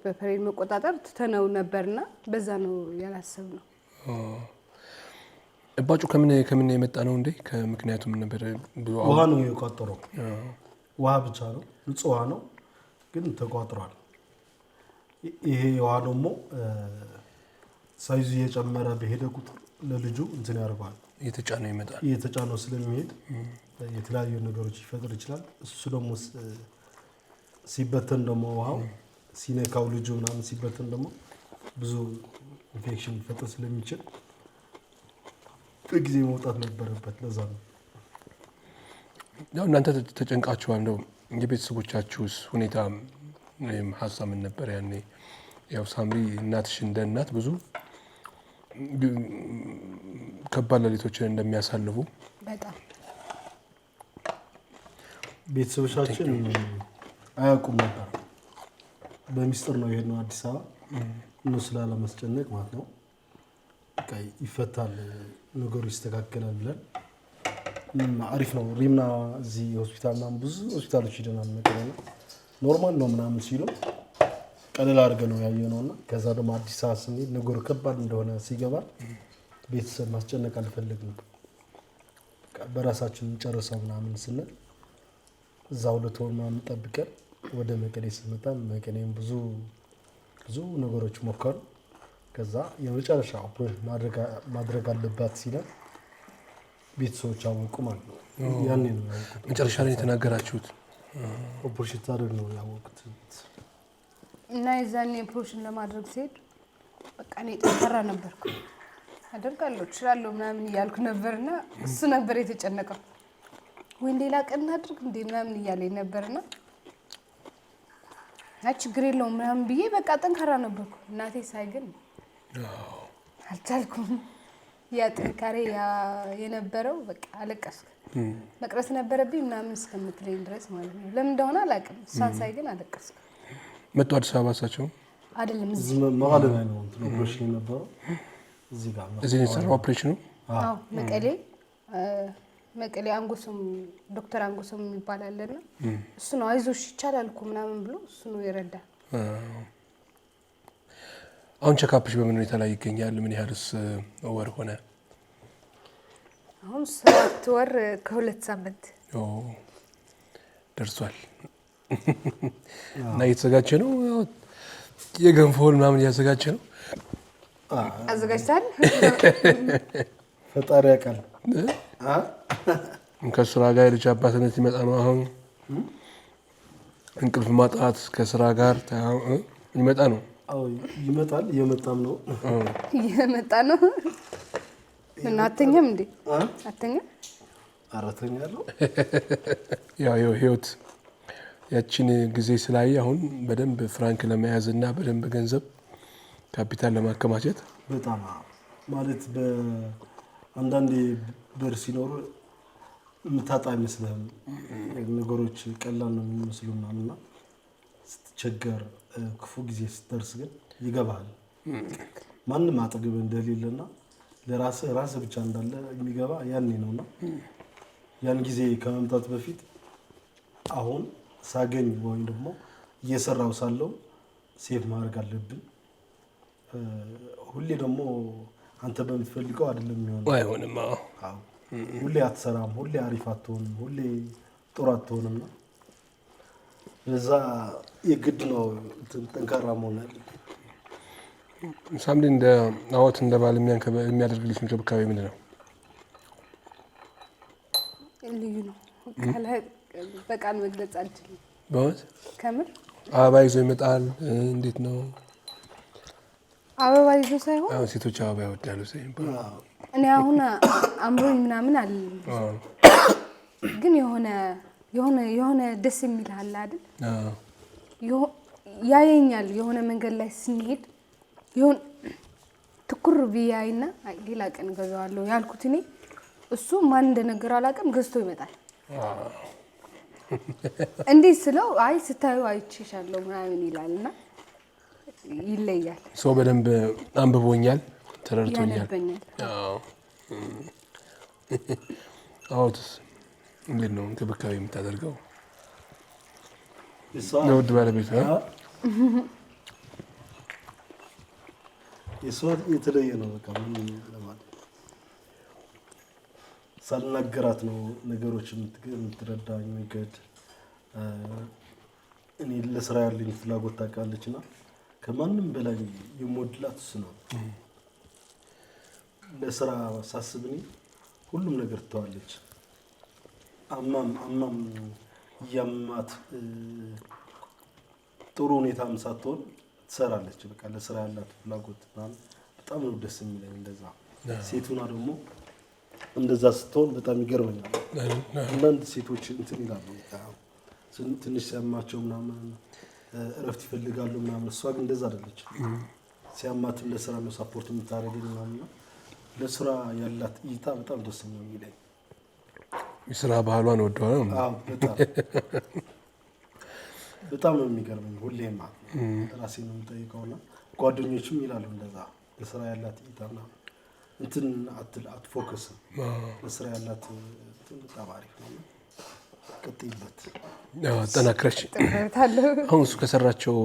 በፔሪድ መቆጣጠር ትተነው ነበርና በዛ ነው ያላሰብነው። እባጩ ከምን የመጣ ነው እንዴ? ከምክንያቱ ምን ነበር? ውሃ ነው የቋጠረው። ውሃ ብቻ ነው፣ ንጹህ ውሃ ነው ግን ተቋጥሯል። ይሄ ውሃ ደግሞ ሳይዙ እየጨመረ በሄደ ቁጥር ለልጁ እንትን ያደርጋል፣ እየተጫነው ይመጣል። እየተጫነው ስለሚሄድ የተለያዩ ነገሮች ይፈጥር ይችላል። እሱ ደግሞ ሲበተን ደግሞ ውሃው ሲነካው ልጁ ምናምን ሲበተን ደግሞ ብዙ ኢንፌክሽን ሊፈጥር ስለሚችል በጊዜ መውጣት ነበረበት። ለዛ ነው ያው እናንተ ተጨንቃችኋል። እንደው የቤተሰቦቻችሁስ ሁኔታ ወይም ሀሳብ ምን ነበር ያኔ? ያው ሳምሪ እናትሽ እንደ እናት ብዙ ከባድ ሌሊቶችን እንደሚያሳልፉ በጣም ቤተሰቦቻችን አያውቁም ነበር። በሚስጥር ነው የሄድነው አዲስ አበባ እነሱ ላለማስጨነቅ ማለት ነው። በቃ ይፈታል ነገሩ ይስተካከላል ብለን አሪፍ ነው። ሪምና እዚህ ሆስፒታል ምናምን ብዙ ሆስፒታሎች ሄደናል። መቀበል ኖርማል ነው ምናምን ሲሉ ቀለል አድርገን ነው ያየነውና ከዛ ደግሞ አዲስ አበባ ስንሄድ ነገሩ ከባድ እንደሆነ ሲገባ ቤተሰብ ማስጨነቅ አልፈለግንም። በራሳችን ጨርሰው ምናምን ስንል እዛ 2 ወር ምናምን ጠብቀን ወደ መቀሌ ስንመጣ መቀሌም ብዙ ነገሮች ሞከሩ። ከዛ የመጨረሻ ኦፕሬሽን ማድረግ አለባት ሲለን ቤተሰቦች አወቁ ማለት ነው። ያኔ ነው ያወቁት። መጨረሻ ላይ የተናገራችሁት ኦፕሬሽን ታደርግ ነው ያወቁት። እና የዛኔ ኦፕሬሽን ለማድረግ ሲሄድ በቃ እኔ ጠንካራ ነበርኩ፣ አደርጋለሁ እችላለሁ ምናምን እያልኩ ነበርና እሱ ነበር የተጨነቀው። ወይ ሌላ ቀን እናድርግ እንዴ ምናምን እያለኝ ነበርና ችግር የለውም ምናምን ብዬ በቃ ጠንካራ ነበርኩ። እናቴ ሳይ ግን አልቻልኩም። ያ ጥንካሬ የነበረው በቃ አለቀስኩ። መቅረስ ነበረብኝ ምናምን እስከምትለኝ ድረስ ማለት ነው። ለምን እንደሆነ አላውቅም። እሷን ሳይ ግን አለቀስኩ። መጡ አዲስ አበባ እሳቸው አይደለም እዚህ መቀሌ ላይ ነው ኦፕሬሽን የነበረው። እዚህ ነው የተሰራው ኦፕሬሽኑ። አዎ መቀሌ አንጎሶም ዶክተር አንጎሶም የሚባል አለና እሱ ነው አይዞሽ ይቻላል እኮ ምናምን ብሎ እሱ ነው የረዳ። አሁን ቼክአፕሽ በምን ሁኔታ ላይ ይገኛል? ምን ያህልስ ወር ሆነ? አሁን 7 ወር ከ2 ሳምንት ደርሷል። እና እየተዘጋጀ ነው የገንፎል ምናምን እያዘጋጀ ነው። አዘጋጅታል። ፈጣሪ ያውቃል። ከስራ ጋር የልጅ አባትነት ይመጣ ነው። አሁን እንቅልፍ ማጣት ከስራ ጋር ይመጣ ነው። አዎ ይመጣል። እየመጣም ነው። እየመጣ ነው። ምን አተኛም እንዴ? አተኛም አራተኛለሁ። ያው ህይወት ያቺን ጊዜ ስላየ አሁን በደንብ ፍራንክ ለመያዝ እና በደንብ ገንዘብ ካፒታል ለማከማቸት በጣም ማለት በአንዳንዴ ብር ሲኖር የምታጣ አይመስልህም። ነገሮች ቀላል ነው የሚመስሉ ምናምንና ስትቸገር ክፉ ጊዜ ስትደርስ ግን ይገባሃል። ማንም አጠገብ እንደሌለና ለራስህ ብቻ እንዳለ የሚገባ ያኔ ነውና ያን ጊዜ ከመምጣት በፊት አሁን ሳገኝ ወይም ደግሞ እየሰራው ሳለው ሴፍ ማድረግ አለብን። ሁሌ ደግሞ አንተ በምትፈልገው አይደለም የሚሆነው። አይሆንም። አዎ ሁሌ አትሰራም፣ ሁሌ አሪፍ አትሆንም፣ ሁሌ ጥሩ አትሆንም። ለዛ የግድ ነው ጠንካራ መሆን ያለብን። ሳምሪ እንደ አወት እንደ ባል የሚያደርግልሽ እንክብካቤ ምንድን ነው? ልዩ ነው። በቃል መግለጽ አልችልም። በእውነት ከምር አበባ ይዞ ይመጣል። እንዴት ነው? አበባ ይዞ ሳይሆን አሁን ሴቶች አበባ ይወዳሉ። እኔ አሁን አምሮኝ ምናምን አለ ግን የሆነ ደስ የሚል አለ አይደል? ያየኛል የሆነ መንገድ ላይ ስንሄድ ይሁን ትኩር ቢያይና ሌላ ቀን ገዛዋለሁ ያልኩት እኔ እሱ ማን እንደነገረው አላውቅም ገዝቶ ይመጣል። እንዴት ስለው አይ ስታዩ አይቼሻለሁ ምናምን ይላልና ይለያል። ሰው በደንብ አንብቦኛል ተረድቶኛል። አዎ አውትስ እንዴት ነው እንክብካቤ የምታደርገው? ለውድ ባለቤት የሷት የተለየ ነው። በቃ ምን ለማለት ሳልናገራት ነው ነገሮች የምትረዳኝ መንገድ። እኔ ለስራ ያለኝ ፍላጎት ታውቃለችና ከማንም በላይ የምወድላት እሱ ነው። ለስራ ሳስብኝ ሁሉም ነገር ትተዋለች። አማም ያማት ጥሩ ሁኔታም ሳትሆን ትሰራለች። በቃ ለስራ ያላት ፍላጎት በጣም ነው ደስ የሚለኝ። እንደዛ ሴቱና ደግሞ እንደዛ ስትሆን በጣም ይገርመኛል። አንዳንድ ሴቶች እንትን ይላሉ ትንሽ ሲያማቸው ምናምን እረፍት ይፈልጋሉ ምናምን። እሷ ግን እንደዛ አይደለች። ሲያማትም ለስራ ነው ሳፖርት የምታደርገኝ ምናምን። ለስራ ያላት እይታ በጣም ደስ የሚለኝ። የስራ ባህሏን ወደዋል። አዎ በጣም ነው የሚገርመኝ። ሁሌም ራሴን ነው የምጠይቀውና ጓደኞችም ይላሉ እንደዛ ለስራ ያላት እይታና እንትን አትፎከስ ለስራ ያላት በጣም አሪፍ ነው። ቀጥይበት። አጠናክረሽ አሁን እሱ ከሰራቸው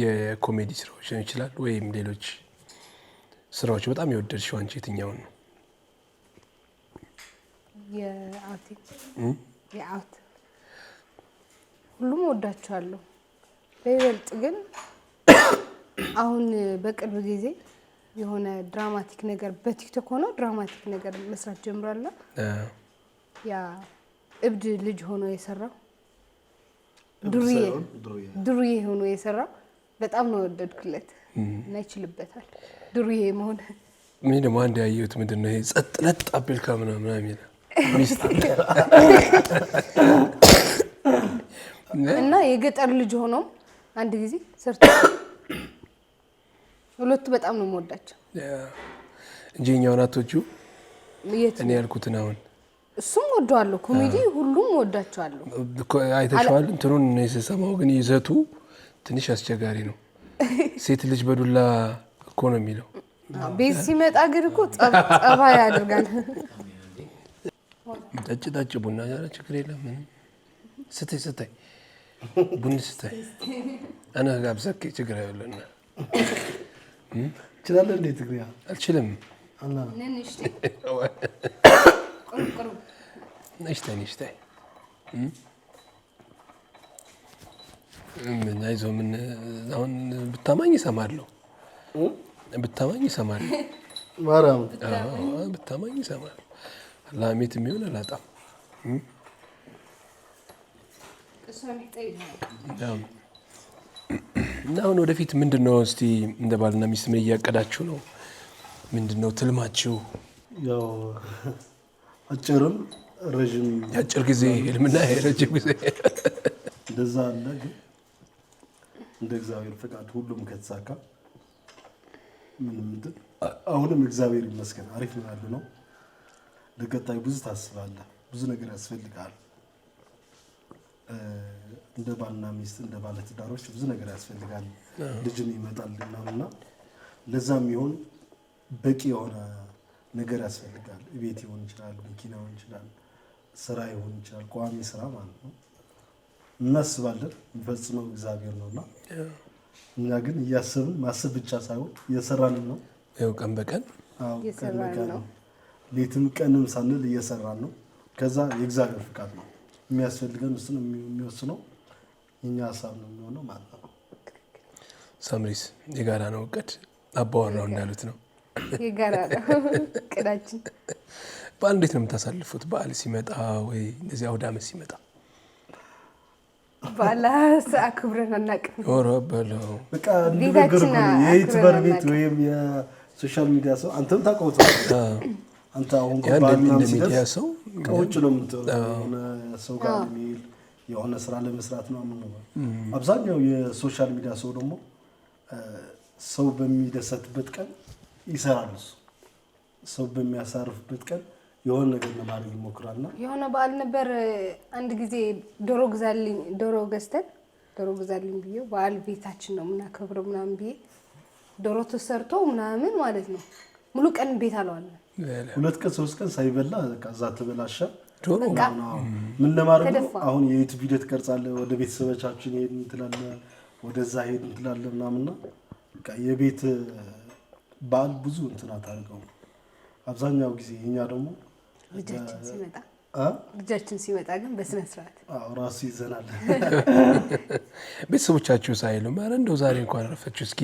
የኮሜዲ ስራዎች ሊሆን ይችላል ወይም ሌሎች ስራዎች በጣም የወደድሽው አንቺ የትኛውን ነው? የአውት ሁሉም ወዳቸዋለሁ። በይበልጥ ግን አሁን በቅርብ ጊዜ የሆነ ድራማቲክ ነገር በቲክቶክ ሆኖ ድራማቲክ ነገር መስራት ጀምራለሁ። ያ እብድ ልጅ ሆኖ የሰራው ዱርዬ ሆኖ የሰራው በጣም ነው ወደድኩለት እና ይችልበታል ዱርዬ መሆን። ምን ደግሞ አንድ ያየሁት ምንድን ነው ይሄ ጸጥ ለጥ አቤልካ ምናምን የሚል እና የገጠር ልጅ ሆኖ አንድ ጊዜ ሰርቶ ሁለቱ በጣም ነው የምወዳቸው እንጂ እኛውን አትወጂው? እኔ ያልኩትን አሁን እሱም ወደዋለሁ። ኮሜዲ ሁሉም ወዳቸዋለሁ። አይተሽዋል? እንትኑን የሰማው ግን ይዘቱ ትንሽ አስቸጋሪ ነው። ሴት ልጅ በዱላ እኮ ነው የሚለው። ቤት ሲመጣ ግን እኮ ጸባይ ያደርጋል። ጠጭ ቡና ያለ ችግር የለም። ስታይ ቡና ስታይ አና ጋብዘክ ችግር አይደለም። ይችላል እንዴ ትግሪያ? አልችልም። አላ ነሽታይ ምን አይዞህ ምን አሁን ብታማኝ እሰማለሁ። ማርያም ብታማኝ እሰማለሁ። ላሜት የሚሆን አላጣም። እና አሁን ወደፊት ምንድነው እስቲ እንደ ባልና ሚስት ምን እያቀዳችሁ ነው? ምንድነው ትልማችሁ? ያው አጭርም ረጅም የአጭር ጊዜ ህልምና የረጅም ጊዜ እንደዛ አለ። ግን እንደ እግዚአብሔር ፈቃድ ሁሉም ከተሳካ ምንም አሁንም እግዚአብሔር ይመስገን አሪፍ ነው ያለው። ለቀጣይ ብዙ ታስባለህ፣ ብዙ ነገር ያስፈልጋል። እንደ ባልና ሚስት እንደ ባለ ትዳሮች ብዙ ነገር ያስፈልጋል። ልጅም ይመጣል እና ለዛም ይሁን በቂ የሆነ ነገር ያስፈልጋል። ቤት ይሆን ይችላል፣ መኪና ይሆን ይችላል፣ ስራ ይሆን ይችላል፣ ቋሚ ስራ ማለት ነው። እናስባለን፣ የሚፈጽመው እግዚአብሔር ነውና እኛ ግን እያሰብን ማሰብ ብቻ ሳይሆን እየሰራን ነው። ያው ቀን በቀን እየሰራን ነው። ሌትም ቀንም ሳንል እየሰራን ነው። ከዛ የእግዚአብሔር ፍቃድ ነው የሚያስፈልገን፣ እሱ ነው የሚወስነው። የኛ ሀሳብ ነው የሚሆነው ማለት ነው። ሳምሪስ የጋራ ነው እቅድ፣ አባወራው እንዳሉት ነው የጋራ ነው እቅዳችን። በዓል እንዴት ነው የምታሳልፉት? በዓል ሲመጣ ወይ እንደዚህ አውደ ዓመት ሲመጣ? ባላስ አክብረን አናውቅም። ኦሮ በለው በቃ እንደነገርኩህ የዩቲዩበር ቤት ወይም የሶሻል ሚዲያ ሰው አንተም ታውቀውታለህ። አንተ አሁን እንደ ሚዲያ ሰው ከውጭ ነው የምትሆነ ሰው ጋር የሚል የሆነ ስራ ለመስራት ነው ማለት ነው። አብዛኛው የሶሻል ሚዲያ ሰው ደግሞ ሰው በሚደሰትበት ቀን ይሰራል። ሰው በሚያሳርፍበት ቀን የሆነ ነገር ለማድረግ ይሞክራልና የሆነ በዓል ነበር አንድ ጊዜ ዶሮ ገዝተን ዶሮ ገዛልኝ ብዬ በዓል ቤታችን ነው የምናከብረው ምናምን ብዬ ዶሮ ተሰርቶ ምናምን ማለት ነው ሙሉ ቀን ቤት አለዋለን 2 ቀን 3 ቀን ሳይበላ ከዛ ተበላሸ ዶሮ ምን ለማድረግ ነው አሁን የዩቲዩብ ቪዲዮ ትቀርጻለህ ወደ ቤተሰቦቻችን ሄድን ትላለህ ወደዛ ሄድን ትላለህ ምናምንና በቃ የቤት በዓል ብዙ እንትና ታርገው አብዛኛው ጊዜ እኛ ደግሞ ልጃችን ሲመጣ ግን በስነ ስርዓት ራሱ ይዘናል ቤተሰቦቻችሁ ሳይሉ ማለት እንደው ዛሬ እንኳን አረፈችሁ እስኪ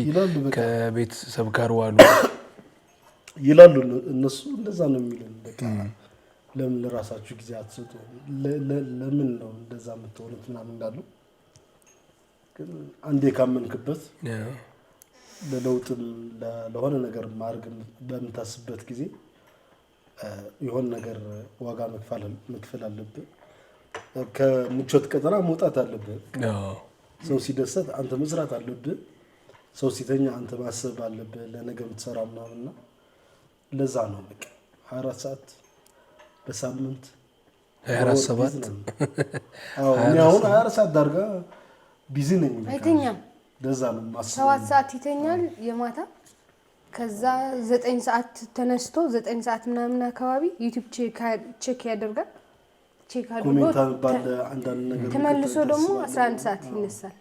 ከቤተሰብ ጋር ዋሉ ይላሉ እነሱ እንደዛ ነው የሚሉን በቃ ለምን ለራሳችሁ ጊዜ አትሰጡ ለምን ነው እንደዛ የምትሆኑት ምናምን እንዳሉ ግን አንዴ ካመንክበት ለለውጥም ለሆነ ነገር ማድረግ በምታስብበት ጊዜ የሆነ ነገር ዋጋ መክፈል አለብህ ከምቾት ቀጠና መውጣት አለብህ ሰው ሲደሰት አንተ መስራት አለብህ ሰው ሲተኛ አንተ ማሰብ አለብህ ለነገ የምትሰራው ምናምንና ለዛ ነው በቃ 24 ሰዓት በሳምንት 24/7 እኔ አሁን 24 ሰዓት ዳርጋ ቢዚ ነኝ አይተኛም ለዛ ነው ማሰብ 7 ሰዓት ይተኛል የማታ ከዛ 9 ሰዓት ተነስቶ 9 ሰዓት ምናምን አካባቢ ዩቲዩብ ቼክ ያደርጋል ቼክ አድርጎ ተመልሶ ደግሞ 11 ሰዓት ይነሳል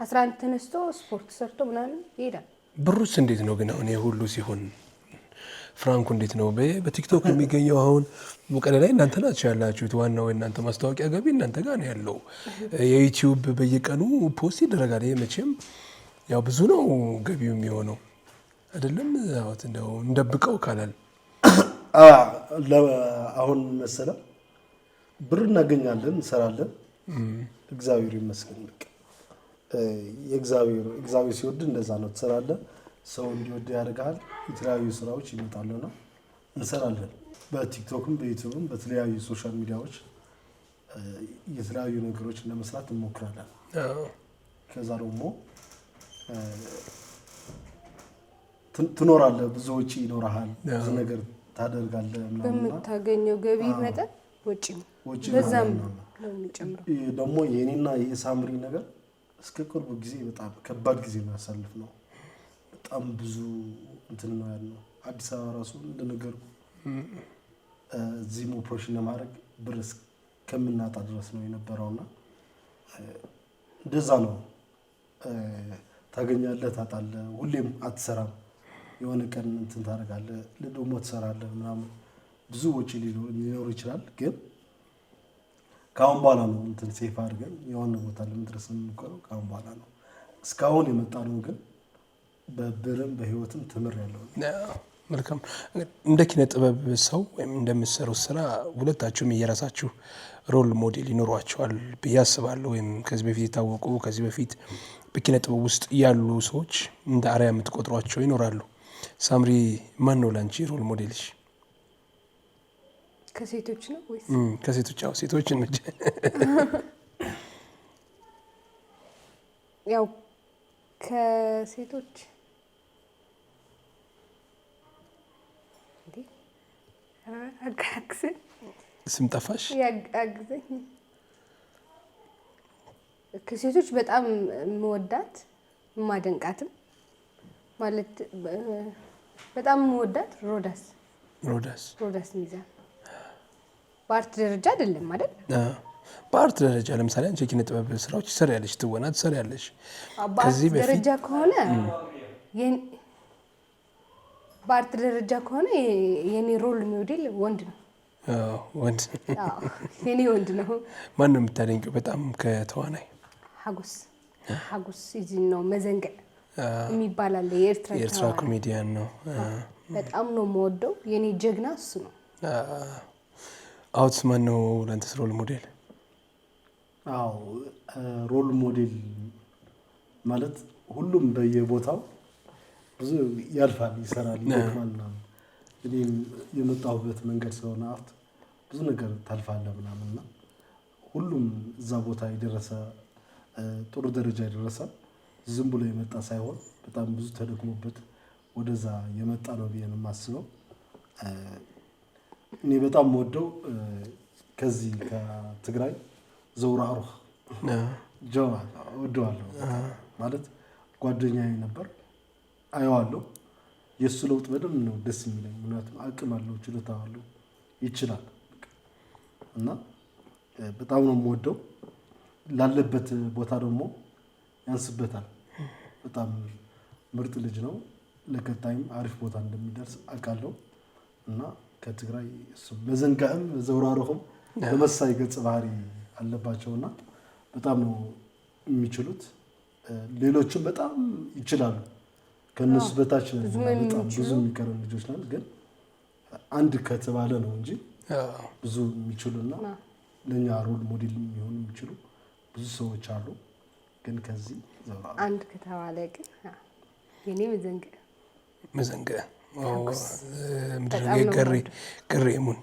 11 ተነስቶ ስፖርት ሰርቶ ምናምን ይሄዳል ብሩስ እንዴት ነው ግን አሁን ሁሉ ሲሆን ፍራንኩ እንዴት ነው በቲክቶክ የሚገኘው አሁን ሙቀለ ላይ እናንተ ናችሁ ያላችሁት ዋናው እናንተ ማስታወቂያ ገቢ እናንተ ጋር ነው ያለው የዩቲዩብ በየቀኑ ፖስት ይደረጋል መቼም ያው ብዙ ነው ገቢው የሚሆነው አይደለም አውት እንደው እንደብቀው ካላል አሁን መሰለ ብር እናገኛለን እንሰራለን እግዚአብሔር ይመስገን በቃ እግዚአብሔር ሲወድ እንደዛ ነው ትሰራለህ ሰው እንዲወድ ያደርጋል የተለያዩ ስራዎች ይመጣሉና እንሰራለን በቲክቶክም በዩቲዩብም በተለያዩ ሶሻል ሚዲያዎች የተለያዩ ነገሮች ለመስራት እንሞክራለን ከዛ ደግሞ ትኖራለህ ብዙ ወጪ ይኖርሃል ብዙ ነገር ታደርጋለህ ምናምን በመታገኘው ገቢ መጠን ወጪ በዛም ነው የሚጨምረው ደግሞ የኔና የሳምሪ ነገር እስከ ቅርብ ጊዜ በጣም ከባድ ጊዜ ማሳለፍ ነው በጣም ብዙ እንትን ነው ያለው አዲስ አበባ ራሱ እንደነገርኩ እዚህ ኦፕሬሽን ለማድረግ ብር እስከምናጣ ድረስ ነው የነበረውና እንደዛ ነው ታገኛለህ ታጣለህ ሁሌም አትሰራም የሆነ ቀን እንትን ታደርጋለህ ለደሞ ትሰራለህ ምናምን ብዙ ወጪ ሊኖር ይችላል ግን ካሁን በኋላ ነው እንትን ሴፍ አድርገን የሆነ ቦታ ለመድረስ እንቆረው ካሁን በኋላ ነው እስካሁን የመጣነው ግን በብርም በህይወትም ትምር ያለው መልካም እንደ ኪነ ጥበብ ሰው ወይም እንደምትሰሩት ስራ ሁለታችሁም እየራሳችሁ ሮል ሞዴል ይኖሯቸዋል ብዬ አስባለሁ ወይም ከዚህ በፊት የታወቁ ከዚህ በፊት በኪነ ጥበብ ውስጥ ያሉ ሰዎች እንደ አርአያ የምትቆጥሯቸው ይኖራሉ ሳምሪ ማን ነው ላንቺ ሮል ሞዴልሽ ከሴቶች ነው ወይስ ከሴቶች አው ሴቶች ነች ያው ከሴቶች አጋክሰን ስም ጠፋሽ ያጋግዘኝ ከሴቶች በጣም መወዳት ማደንቃትም ማለት በጣም መወዳት ሮዳስ ሚዛን በአርት ደረጃ አይደለም አይደል በአርት ደረጃ ለምሳሌ አንቺ ኪነ ጥበብ ስራዎች ትሰሪያለሽ ትወና ትሰሪያለሽ ከዚህ በፊት ደረጃ ከሆነ በአርት ደረጃ ከሆነ የኔ ሮል ሞዴል ወንድ ነው ወንድ የኔ ወንድ ነው ማን ነው የምታደንቂው በጣም ከተዋናይ ሀጎስ እዚህ ነው መዘንገል የሚባል አለ የኤርትራ ኮሜዲያን ነው በጣም ነው የምወደው የኔ ጀግና እሱ ነው አውትስ ማን ነው ላንተስ ሮል ሞዴል ሮል ሞዴል ማለት ሁሉም በየቦታው ብዙ ያልፋል ይሰራል ማለት እኔም የመጣሁበት መንገድ ስለሆነ አርት ብዙ ነገር ታልፋለህ ምናምንና ሁሉም እዛ ቦታ የደረሰ ጥሩ ደረጃ የደረሰ ዝም ብሎ የመጣ ሳይሆን በጣም ብዙ ተደክሞበት ወደዛ የመጣ ነው ብዬ ነው የማስበው። እኔ በጣም ወደው ከዚህ ከትግራይ ዘውራሩህ ጆማ ወደዋለሁ ማለት ጓደኛዬ ነበር አየዋለሁ። የሱ ለውጥ በደንብ ነው ደስ የሚለኝ ምክንያቱም አቅም አለው ችሎታ አለው ይችላል እና በጣም ነው የምወደው። ላለበት ቦታ ደግሞ ያንስበታል። በጣም ምርጥ ልጅ ነው። ለቀጣይም አሪፍ ቦታ እንደሚደርስ አውቃለሁ እና ከትግራይ እሱ መዘንጋም ዘውራሩህም ተመሳሳይ ገጽ ባህሪ አለባቸውና በጣም ነው የሚችሉት። ሌሎችም በጣም ይችላሉ። ከነሱ በታች በጣም ብዙ የሚቀርቡ ልጆች ናቸው። ግን አንድ ከተባለ ነው እንጂ ብዙ የሚችሉና ለኛ ሮል ሞዴል የሚሆኑ የሚችሉ ብዙ ሰዎች አሉ። ግን ከዚህ ዘውራሩህ አንድ ከተባለ ግን የኔ መዘንገ ምድር ገሬሙን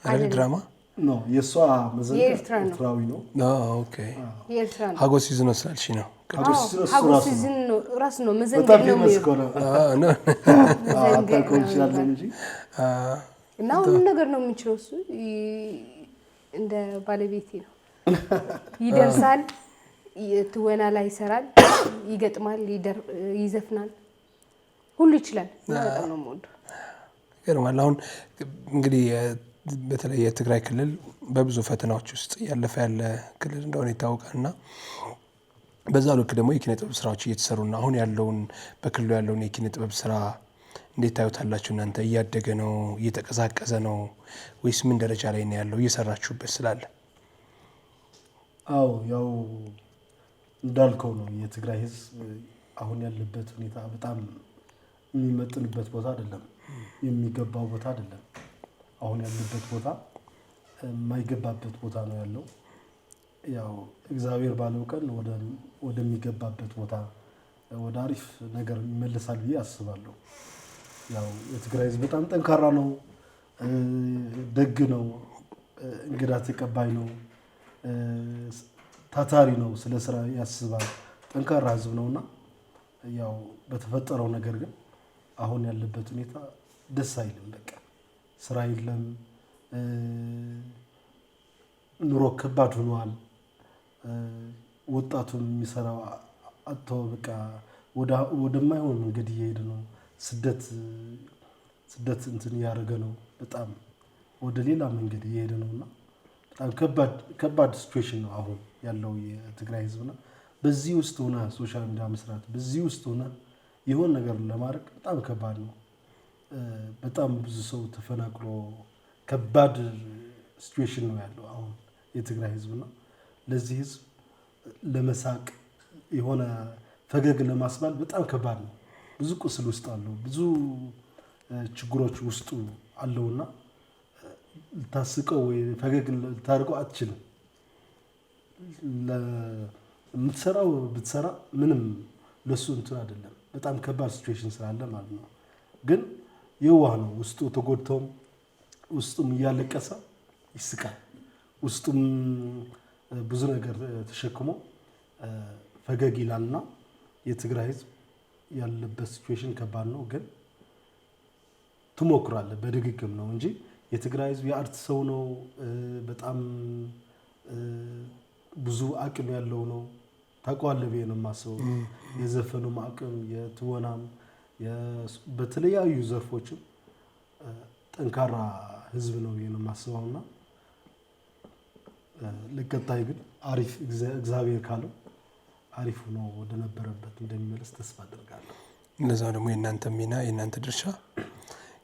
አይደል ድራማ ነው የሷ መዘንገ ኤርትራዊ ነው። ኦኬ የኤርትራ ነው። ሀጎስ ሲዝን ስላልሽ ነው። ሀጎስ ሲዝን ነው ራስ ነው መዘንገ ነው እንጂ እና ሁሉ ነገር ነው የሚችለው እሱ እንደ ባለቤቴ ነው። ይደርሳል፣ ትወና ላይ ይሰራል፣ ይገጥማል፣ ይዘፍናል፣ ሁሉ ይችላል። በጣም ነው የምወደው። ይገርማል። አሁን እንግዲህ በተለይ የትግራይ ክልል በብዙ ፈተናዎች ውስጥ ያለፈ ያለ ክልል እንደሆነ ይታወቃልና በዛ ልክ ደግሞ የኪነ ጥበብ ስራዎች እየተሰሩና አሁን ያለውን በክልሉ ያለውን የኪነ ጥበብ ስራ እንዴት ታዩታላችሁ እናንተ? እያደገ ነው? እየተቀዛቀዘ ነው? ወይስ ምን ደረጃ ላይ ነው ያለው እየሰራችሁበት ስላለ? አዎ ያው እንዳልከው ነው። የትግራይ ህዝብ አሁን ያለበት ሁኔታ በጣም የሚመጥንበት ቦታ አይደለም፣ የሚገባው ቦታ አይደለም። አሁን ያለበት ቦታ የማይገባበት ቦታ ነው ያለው። ያው እግዚአብሔር ባለው ቀን ወደሚገባበት ቦታ ወደ አሪፍ ነገር ይመለሳል ብዬ አስባለሁ። ያው የትግራይ ህዝብ በጣም ጠንካራ ነው፣ ደግ ነው፣ እንግዳ ተቀባይ ነው፣ ታታሪ ነው፣ ስለ ስራ ያስባል፣ ጠንካራ ህዝብ ነውና ያው በተፈጠረው ነገር ግን አሁን ያለበት ሁኔታ ደስ አይልም። በቃ ስራ የለም፣ ኑሮ ከባድ ሆኗል። ወጣቱም የሚሰራው አጥቶ በቃ ወደማይሆን መንገድ እየሄደ ነው። ስደት እንትን እያደረገ ነው። በጣም ወደ ሌላ መንገድ እየሄደ ነውና በጣም ከባድ ሲቹዌሽን ነው አሁን ያለው የትግራይ ህዝብና በዚህ ውስጥ ሆነ ሶሻል ሚዲያ መስራት፣ በዚህ ውስጥ ሆነ የሆነ ነገር ለማድረግ በጣም ከባድ ነው። በጣም ብዙ ሰው ተፈናቅሎ ከባድ ሲቹዌሽን ነው ያለው አሁን የትግራይ ህዝብና ለዚህ ህዝብ ለመሳቅ የሆነ ፈገግ ለማስባል በጣም ከባድ ነው። ብዙ ቁስል ውስጥ አለው፣ ብዙ ችግሮች ውስጡ አለውና ልታስቀው ወይ ፈገግ ልታርቀው አትችልም። ለምትሰራው ብትሰራ ምንም ለሱ እንትን አይደለም። በጣም ከባድ ሲቹዌሽን ስላለ ማለት ነው። ግን የዋህ ነው። ውስጡ ተጎድቶም ውስጡም እያለቀሰ ይስቃል። ውስጡም ብዙ ነገር ተሸክሞ ፈገግ ይላልና የትግራይ ህዝብ ያለበት ሲቹዌሽን ከባድ ነው። ግን ትሞክራለህ፣ በድግግም ነው እንጂ የትግራይ ህዝብ የአርት ሰው ነው። በጣም ብዙ አቅም ያለው ነው። ታውቀዋለህ ብዬ ነው የማስበው። የዘፈኑም አቅም የትወናም በተለያዩ ዘርፎችም ጠንካራ ህዝብ ነው ብዬ ነው የማስበውና ለቀጣይ ግን አሪፍ እግዚአብሔር ካለው አሪፍ ሆኖ ወደ ነበረበት እንደሚመለስ ተስፋ አደርጋለሁ። እንደዛው ደግሞ የእናንተ ሚና የእናንተ ድርሻ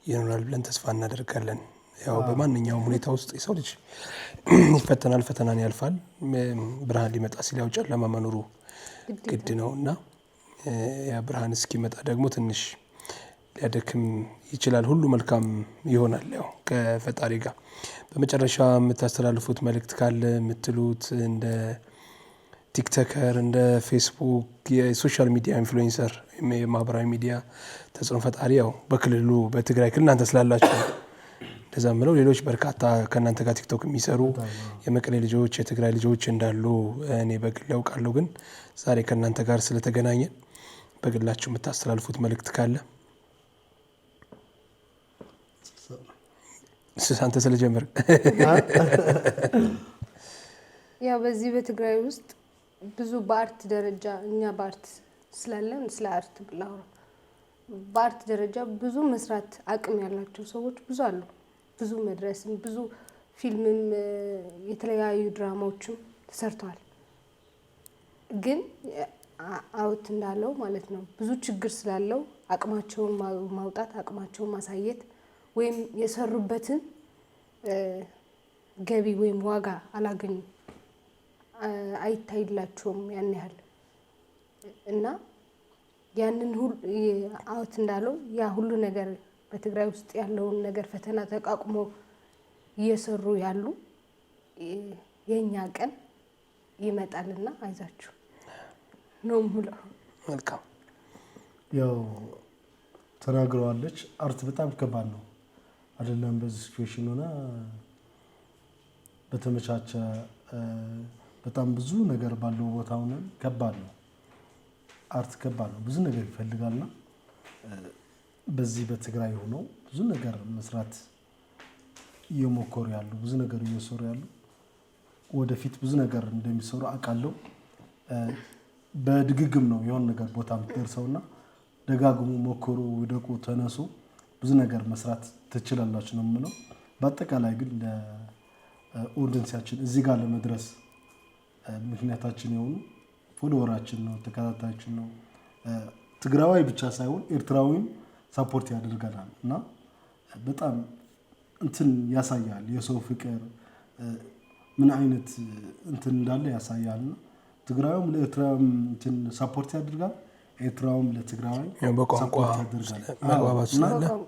ይኖራል ብለን ተስፋ እናደርጋለን። ያው በማንኛውም ሁኔታ ውስጥ የሰው ልጅ ይፈተናል፣ ፈተናን ያልፋል። ብርሃን ሊመጣ ሲል ያው ጨለማ መኖሩ ግድ ነውና ያ ብርሃን እስኪመጣ ደግሞ ትንሽ ሊያደክም ይችላል። ሁሉ መልካም ይሆናል ያው ከፈጣሪ ጋር። በመጨረሻ የምታስተላልፉት መልእክት ካለ የምትሉት እንደ ቲክቶከር፣ እንደ ፌስቡክ የሶሻል ሚዲያ ኢንፍሉዌንሰር የማህበራዊ ሚዲያ ተጽዕኖ ፈጣሪ ያው በክልሉ በትግራይ ክልል እናንተ ስላላችሁ እንደዛ ምለው ሌሎች በርካታ ከእናንተ ጋር ቲክቶክ የሚሰሩ የመቀሌ ልጆች የትግራይ ልጆች እንዳሉ እኔ በግል ያውቃለሁ። ግን ዛሬ ከእናንተ ጋር ስለተገናኘን በግላችሁ የምታስተላልፉት መልእክት ካለ አንተ ስለጀመር። ያው በዚህ በትግራይ ውስጥ ብዙ በአርት ደረጃ እኛ በአርት ስላለን ስለ አርት ብላውራ በአርት ደረጃ ብዙ መስራት አቅም ያላቸው ሰዎች ብዙ አሉ። ብዙ መድረስም ብዙ ፊልምም የተለያዩ ድራማዎችም ተሰርተዋል። ግን አውት እንዳለው ማለት ነው ብዙ ችግር ስላለው አቅማቸውን ማውጣት አቅማቸውን ማሳየት ወይም የሰሩበትን ገቢ ወይም ዋጋ አላገኙ አይታይላቸውም ያን ያህል እና ያንን ሁሉ አውት እንዳለው ያ ሁሉ ነገር በትግራይ ውስጥ ያለውን ነገር ፈተና ተቋቁሞ እየሰሩ ያሉ የኛ ቀን ይመጣልና አይዛችሁ ነው ሙሉ መልካም ያው ተናግረዋለች። አርት በጣም ከባድ ነው አይደለም? በዚህ ሲቹዌሽን ሆነ በተመቻቸ በጣም ብዙ ነገር ባለው ቦታ ሆነ ከባድ ነው። አርት ከባድ ነው፣ ብዙ ነገር ይፈልጋልና በዚህ በትግራይ ሆኖ ብዙ ነገር መስራት እየሞከሩ ያሉ ብዙ ነገር እየሰሩ ያሉ ወደፊት ብዙ ነገር እንደሚሰሩ አውቃለሁ። በድግግም ነው የሆነ ነገር ቦታ የምትደርሰውና ደጋግሙ፣ ሞክሩ፣ ውደቁ፣ ተነሱ፣ ብዙ ነገር መስራት ትችላላችሁ ነው የምለው። በአጠቃላይ ግን ለኦዲየንሳችን እዚህ ጋር ለመድረስ ምክንያታችን የሆኑ ፎሎወራችን ነው፣ ተከታታያችን ነው። ትግራዋይ ብቻ ሳይሆን ኤርትራዊም ሳፖርት ያደርጋል እና በጣም እንትን ያሳያል። የሰው ፍቅር ምን አይነት እንትን እንዳለ ያሳያልና ትግራዋይም ለኤርትራዊም እንትን ሳፖርት ያደርጋል፣ ኤርትራዊም ለትግራዋይ ሳፖርት ያደርጋል።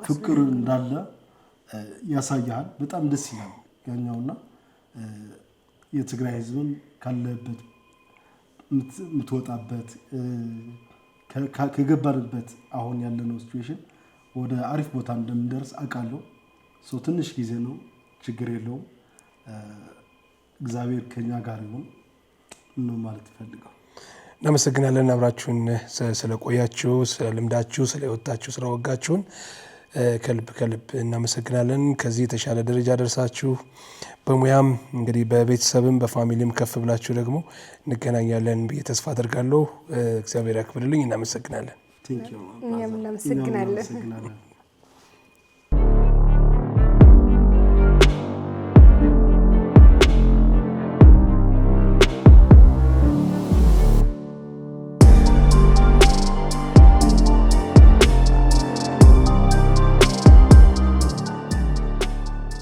ፍቅር እንዳለ ያሳያል። በጣም ደስ ይላል ያኛውና የትግራይ ህዝብም ካለበት የምትወጣበት ከገባንበት አሁን ያለነው ሲቹዌሽን ወደ አሪፍ ቦታ እንደምንደርስ አውቃለሁ። ትንሽ ጊዜ ነው፣ ችግር የለውም። እግዚአብሔር ከኛ ጋር ይሁን ነው ማለት ፈልገው። እናመሰግናለን አብራችሁን ስለቆያችሁ፣ ስለልምዳችሁ፣ ስለወጣችሁ፣ ስለወጋችሁን ከልብ እናመሰግናለን። ከዚህ የተሻለ ደረጃ ደርሳችሁ በሙያም እንግዲህ በቤተሰብም በፋሚሊም ከፍ ብላችሁ ደግሞ እንገናኛለን ብዬ ተስፋ አደርጋለሁ። እግዚአብሔር ያክብርልኝ። እናመሰግናለን። እኛም እናመሰግናለን።